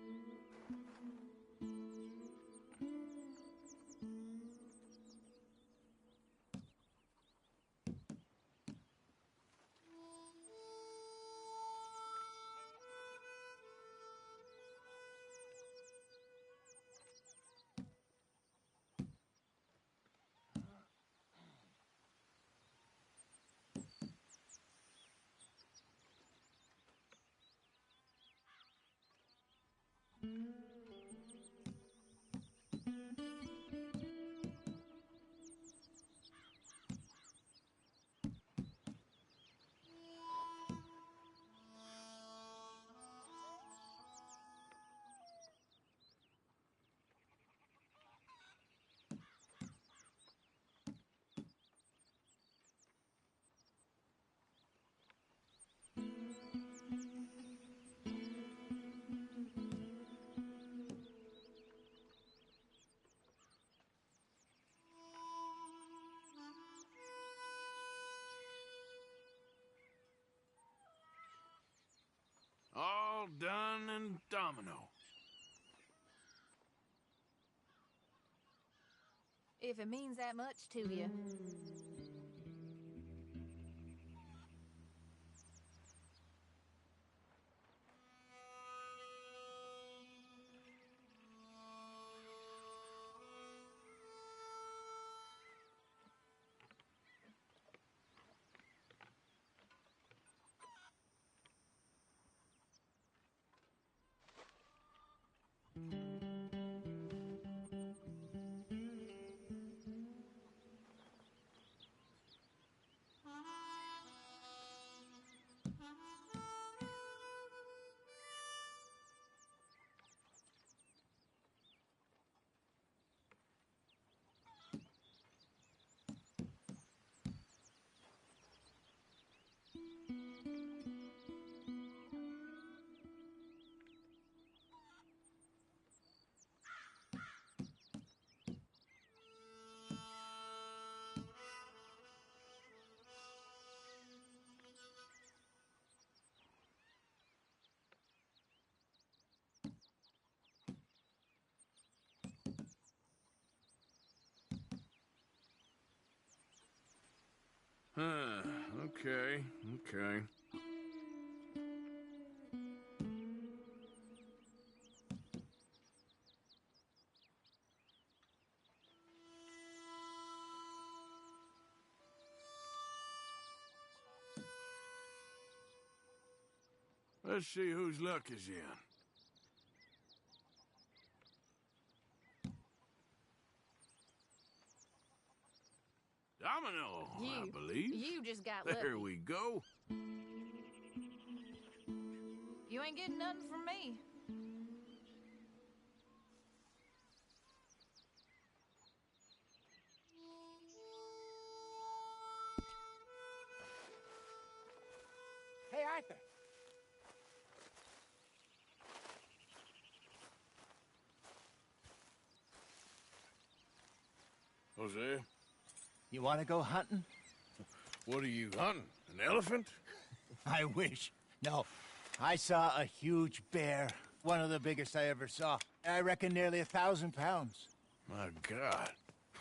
All done and domino. If it means that much to you. Okay, okay. Let's see whose luck is in. Domino, I believe. You just got There lucky. we go. You ain't getting nothing from me. Hey, Arthur. Jose, You want to go hunting? what are you hunting? An elephant? I wish. No. I saw a huge bear. One of the biggest I ever saw. I reckon nearly 1,000 pounds. My God.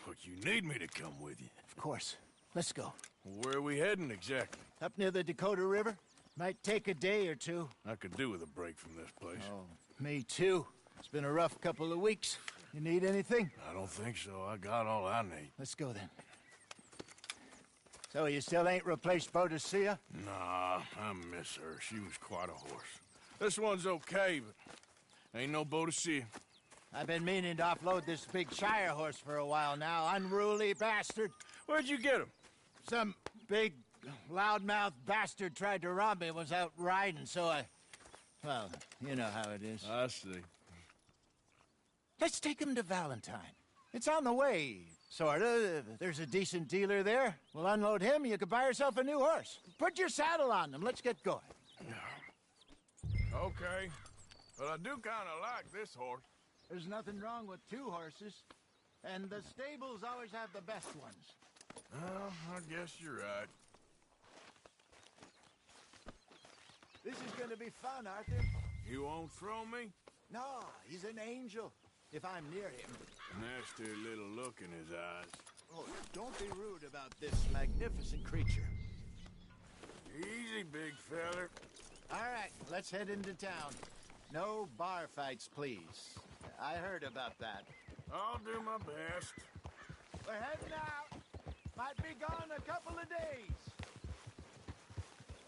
But you need me to come with you. Of course. Let's go. Where are we heading exactly? Up near the Dakota River. Might take a day or two. I could do with a break from this place. Oh, me too. It's been a rough couple of weeks. You need anything? I don't think so. I got all I need. Let's go then. So you still ain't replaced Boadicea? Nah, I miss her. She was quite a horse. This one's okay, but ain't no Boadicea. I've been meaning to offload this big Shire horse for a while now. Unruly bastard. Where'd you get him? Some big, loudmouth bastard tried to rob me. Was out riding, so I... Well, you know how it is. I see. Let's take him to Valentine. It's on the way, sorta. There's a decent dealer there. We'll unload him, you could buy yourself a new horse. Put your saddle on them, let's get going. Okay. But I do kind of like this horse. There's nothing wrong with two horses. And the stables always have the best ones. Well, I guess you're right. This is gonna be fun, Arthur. You won't throw me? No, he's an angel. If I'm near him. Nasty little look in his eyes. Oh, don't be rude about this magnificent creature. Easy, big feller. All right, let's head into town. No bar fights, please. I heard about that. I'll do my best. We're heading out. Might be gone a couple of days.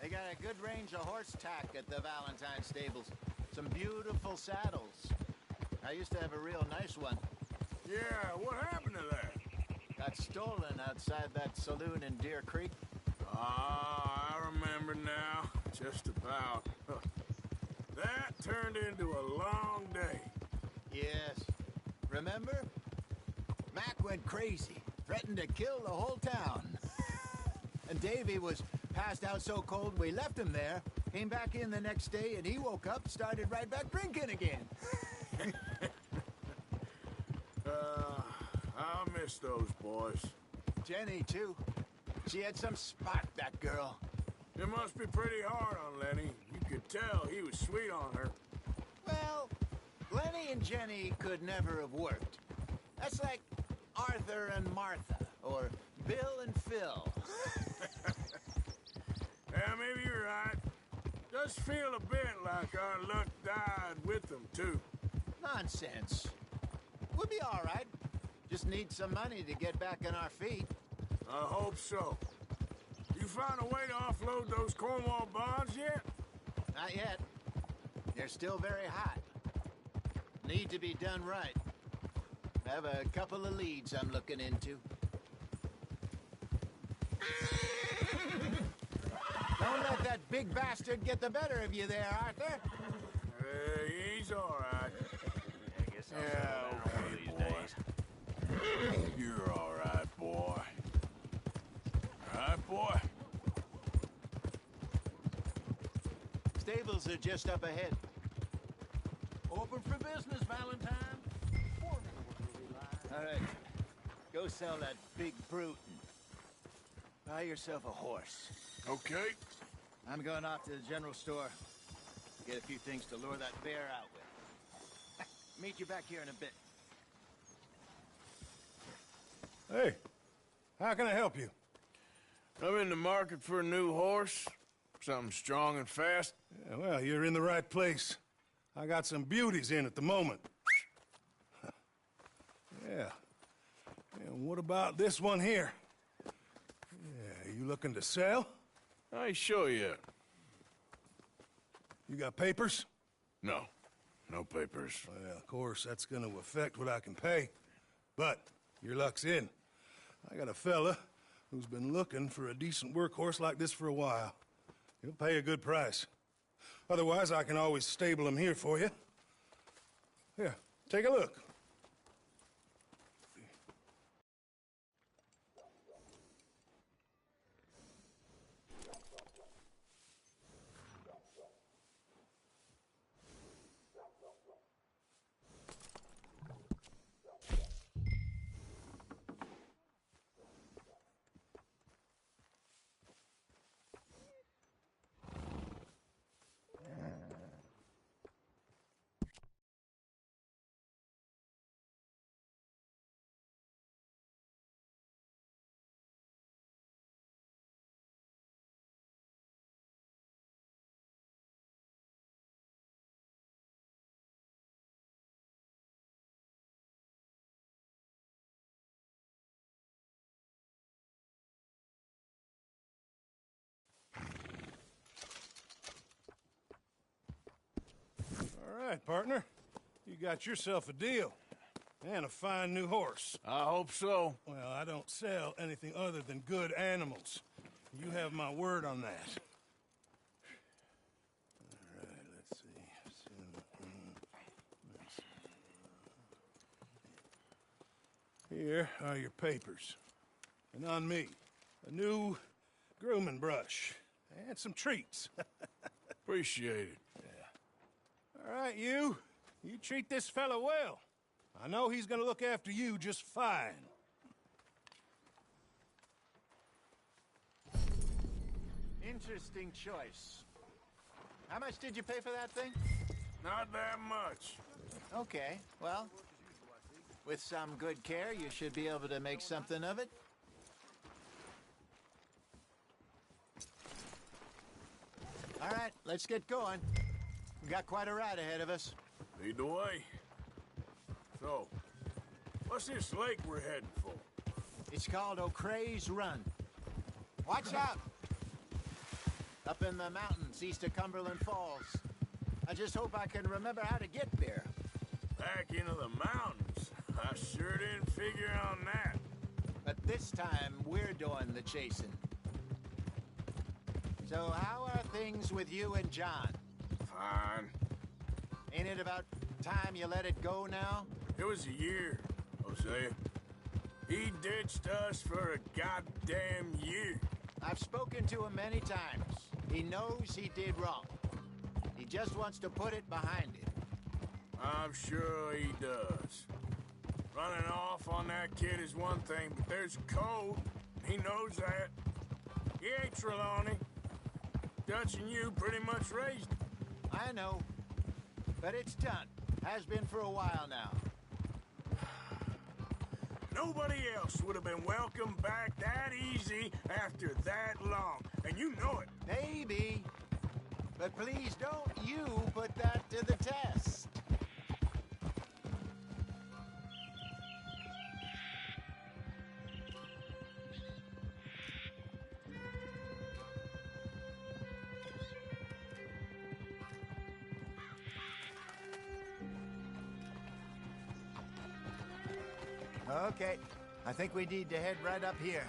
They got a good range of horse tack at the Valentine stables. Some beautiful saddles. I used to have a real nice one. Yeah, what happened to that? Got stolen outside that saloon in Deer Creek. Ah, I remember now. Just about. That turned into a long day. Yes. Remember? Mac went crazy. Threatened to kill the whole town. And Davy was passed out so cold we left him there. Came back in the next day and he woke up, started right back drinking again. I miss those boys. Jenny, too. She had some spark, that girl. It must be pretty hard on Lenny. You could tell he was sweet on her. Well, Lenny and Jenny could never have worked. That's like Arthur and Martha, or Bill and Phil. Yeah, maybe you're right. Does feel a bit like our luck died with them, too. Nonsense. We'll be all right. Just need some money to get back on our feet. I hope so. You find a way to offload those Cornwall bonds yet? Not yet. They're still very hot. Need to be done right. I have a couple of leads I'm looking into. Don't let that big bastard get the better of you there, Arthur. He's all right. I guess I'll settle down one of these days. You're all right, boy. All right, boy. Stables are just up ahead. Open for business, Valentine. All right. Go sell that big brute and buy yourself a horse. Okay. I'm going off to the general store. Get a few things to lure that bear out with. Meet you back here in a bit. Hey, how can I help you? I'm in the market for a new horse. Something strong and fast. Yeah, well, you're in the right place. I got some beauties in at the moment. Yeah. And what about this one here? Yeah, you looking to sell? I ain't sure yet. You got papers? No. No papers. Well, of course, that's gonna affect what I can pay. But your luck's in. I got a fella who's been looking for a decent workhorse like this for a while. He'll pay a good price. Otherwise, I can always stable him here for you. Here, take a look. All right, partner. You got yourself a deal. And a fine new horse. I hope so. Well, I don't sell anything other than good animals. You have my word on that. All right, let's see. Here are your papers. And on me, a new grooming brush. And some treats. Appreciate it. All right, you. You treat this fella well. I know he's gonna look after you just fine. Interesting choice. How much did you pay for that thing? Not that much. Okay, well, with some good care, you should be able to make something of it. All right, let's get going. We got quite a ride ahead of us. Lead the way. So, what's this lake we're heading for? It's called O'Creagh's Run. Watch out! Up in the mountains east of Cumberland Falls. I just hope I can remember how to get there. Back into the mountains? I sure didn't figure on that. But this time, we're doing the chasing. So how are things with you and John? Fine. Ain't it about time you let it go now? It was a year, Hosea. He ditched us for a goddamn year. I've spoken to him many times. He knows he did wrong. He just wants to put it behind him. I'm sure he does. Running off on that kid is one thing, but there's code. He knows that. He ain't Trelawney. Dutch and you pretty much raised him. I know. But it's done. Has been for a while now. Nobody else would have been welcomed back that easy after that long. And you know it. Maybe. But please don't you put that to the test. Okay, I think we need to head right up here.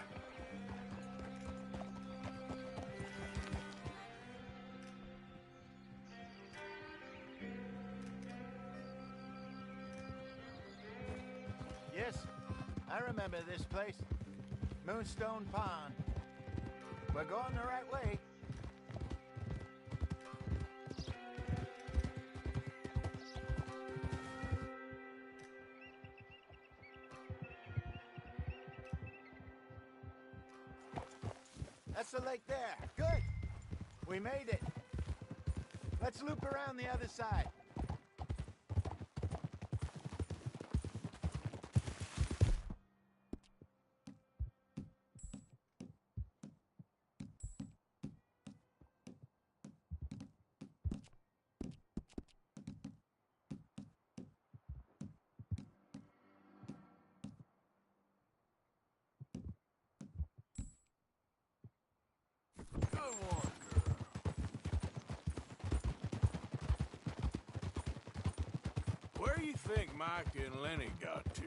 Yes, I remember this place. Moonstone Pond. We're going the right way. That's the lake there. Good. We made it. Let's loop around the other side. one. Where do you think Micah and Lenny got to?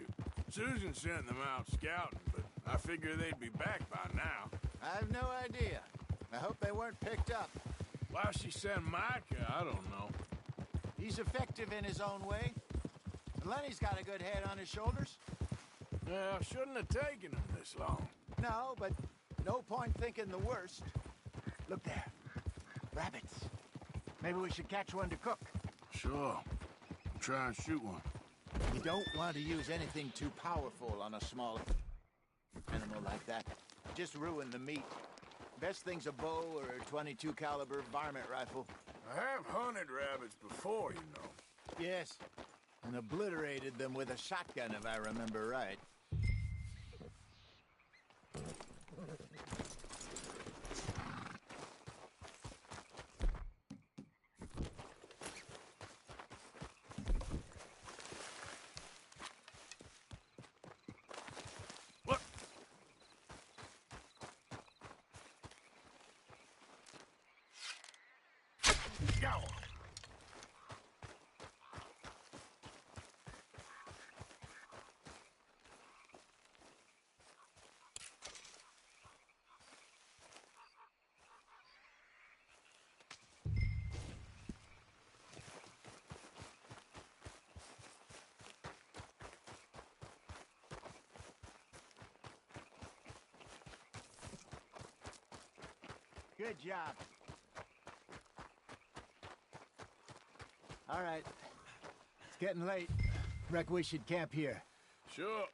Susan sent them out scouting, but I figure they'd be back by now. I have no idea. I hope they weren't picked up. Why she sent Micah, I don't know. He's effective in his own way. And Lenny's got a good head on his shoulders. Well, shouldn't have taken him this long. No, but no point thinking the worst. Look there. Rabbits. Maybe we should catch one to cook. Sure. Try and shoot one. You don't want to use anything too powerful on a small animal like that. Just ruin the meat. Best thing's a bow or a .22 caliber varmint rifle. I have hunted rabbits before, you know. Yes, and obliterated them with a shotgun, if I remember right. Good job. All right. It's getting late. Reckon we should camp here. Sure.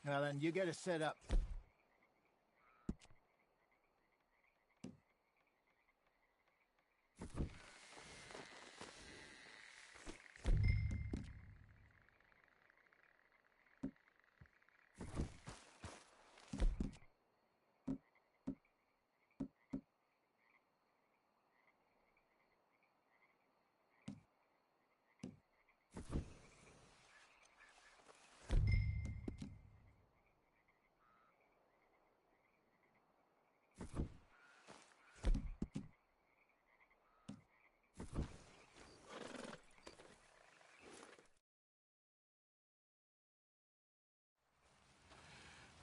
Well, then you get us set up.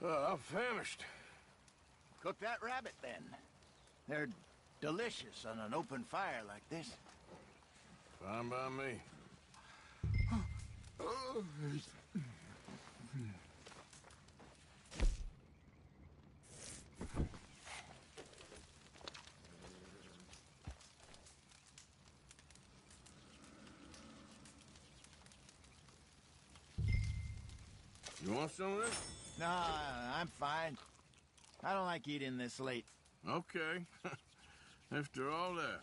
I'm famished. Cook that rabbit, then. They're delicious on an open fire like this. Fine by me. You want some of this? No, I'm fine. I don't like eating this late. Okay. After all that.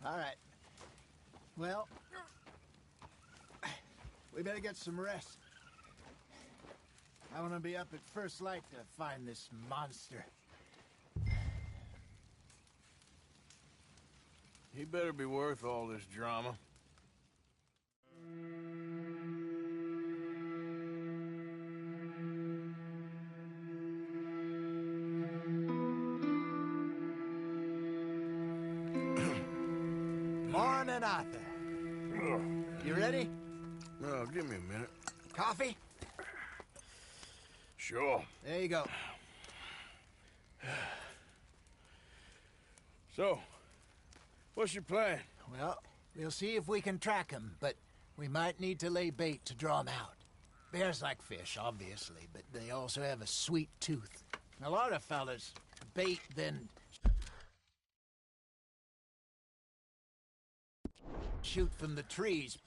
All right. Well, we better get some rest. I want to be up at first light to find this monster. He better be worth all this drama. Morning, Arthur. You ready? Well, give me a minute. Coffee? Sure. There you go. So, what's your plan? Well, we'll see if we can track him, but We might need to lay bait to draw 'em out. Bears like fish, obviously, but they also have a sweet tooth. A lot of fellas bait, then shoot from the trees.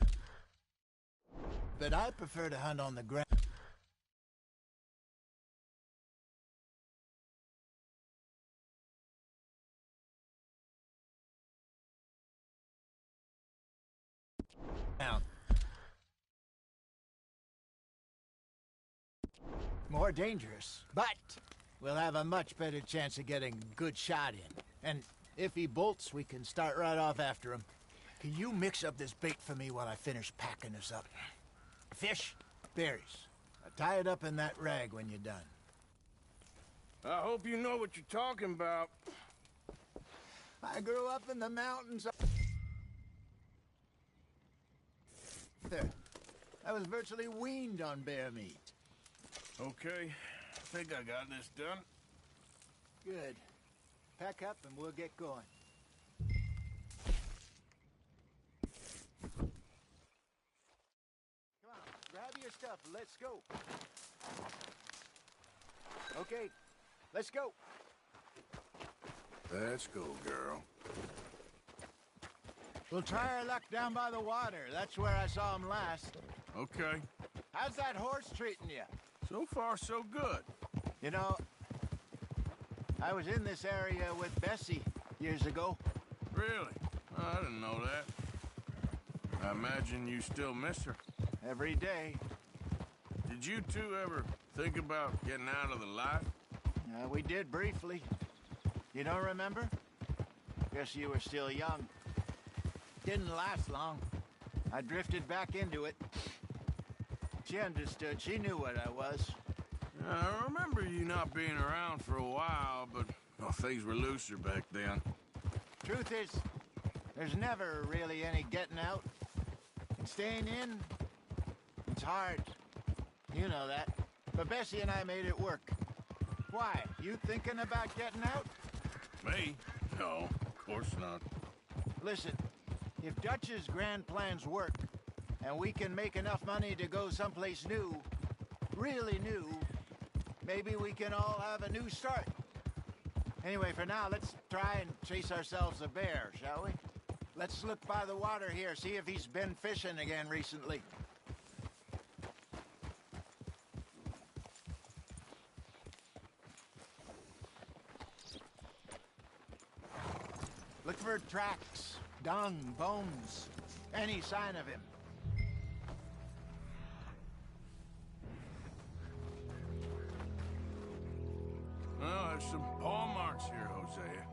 But I prefer to hunt on the ground. More dangerous, but we'll have a much better chance of getting a good shot in. And if he bolts, we can start right off after him. Can you mix up this bait for me while I finish packing this up? Fish, berries. Tie it up in that rag when you're done. I hope you know what you're talking about. I grew up in the mountains. There. I was virtually weaned on bear meat. Okay, I think I got this done. Good. Pack up and we'll get going. Come on, grab your stuff and let's go. Okay, let's go. Let's go, girl. We'll try our luck down by the water. That's where I saw him last. Okay. How's that horse treating you? So far, so good. You know, I was in this area with Bessie years ago. Really? Oh, I didn't know that. I imagine you still miss her. Every day. Did you two ever think about getting out of the life? We did briefly. You don't remember? Guess you were still young. Didn't last long. I drifted back into it. She understood. She knew what I was. I remember you not being around for a while, but things were looser back then. Truth is, there's never really any getting out. And staying in, it's hard. You know that. But Bessie and I made it work. Why? You thinking about getting out? Me? No, of course not. Listen, if Dutch's grand plans work, and we can make enough money to go someplace new, really new, maybe we can all have a new start. Anyway, for now, let's try and chase ourselves a bear, shall we? Let's look by the water here, see if he's been fishing again recently. Look for tracks, dung, bones, any sign of him. Well, there's some paw marks here, Hosea.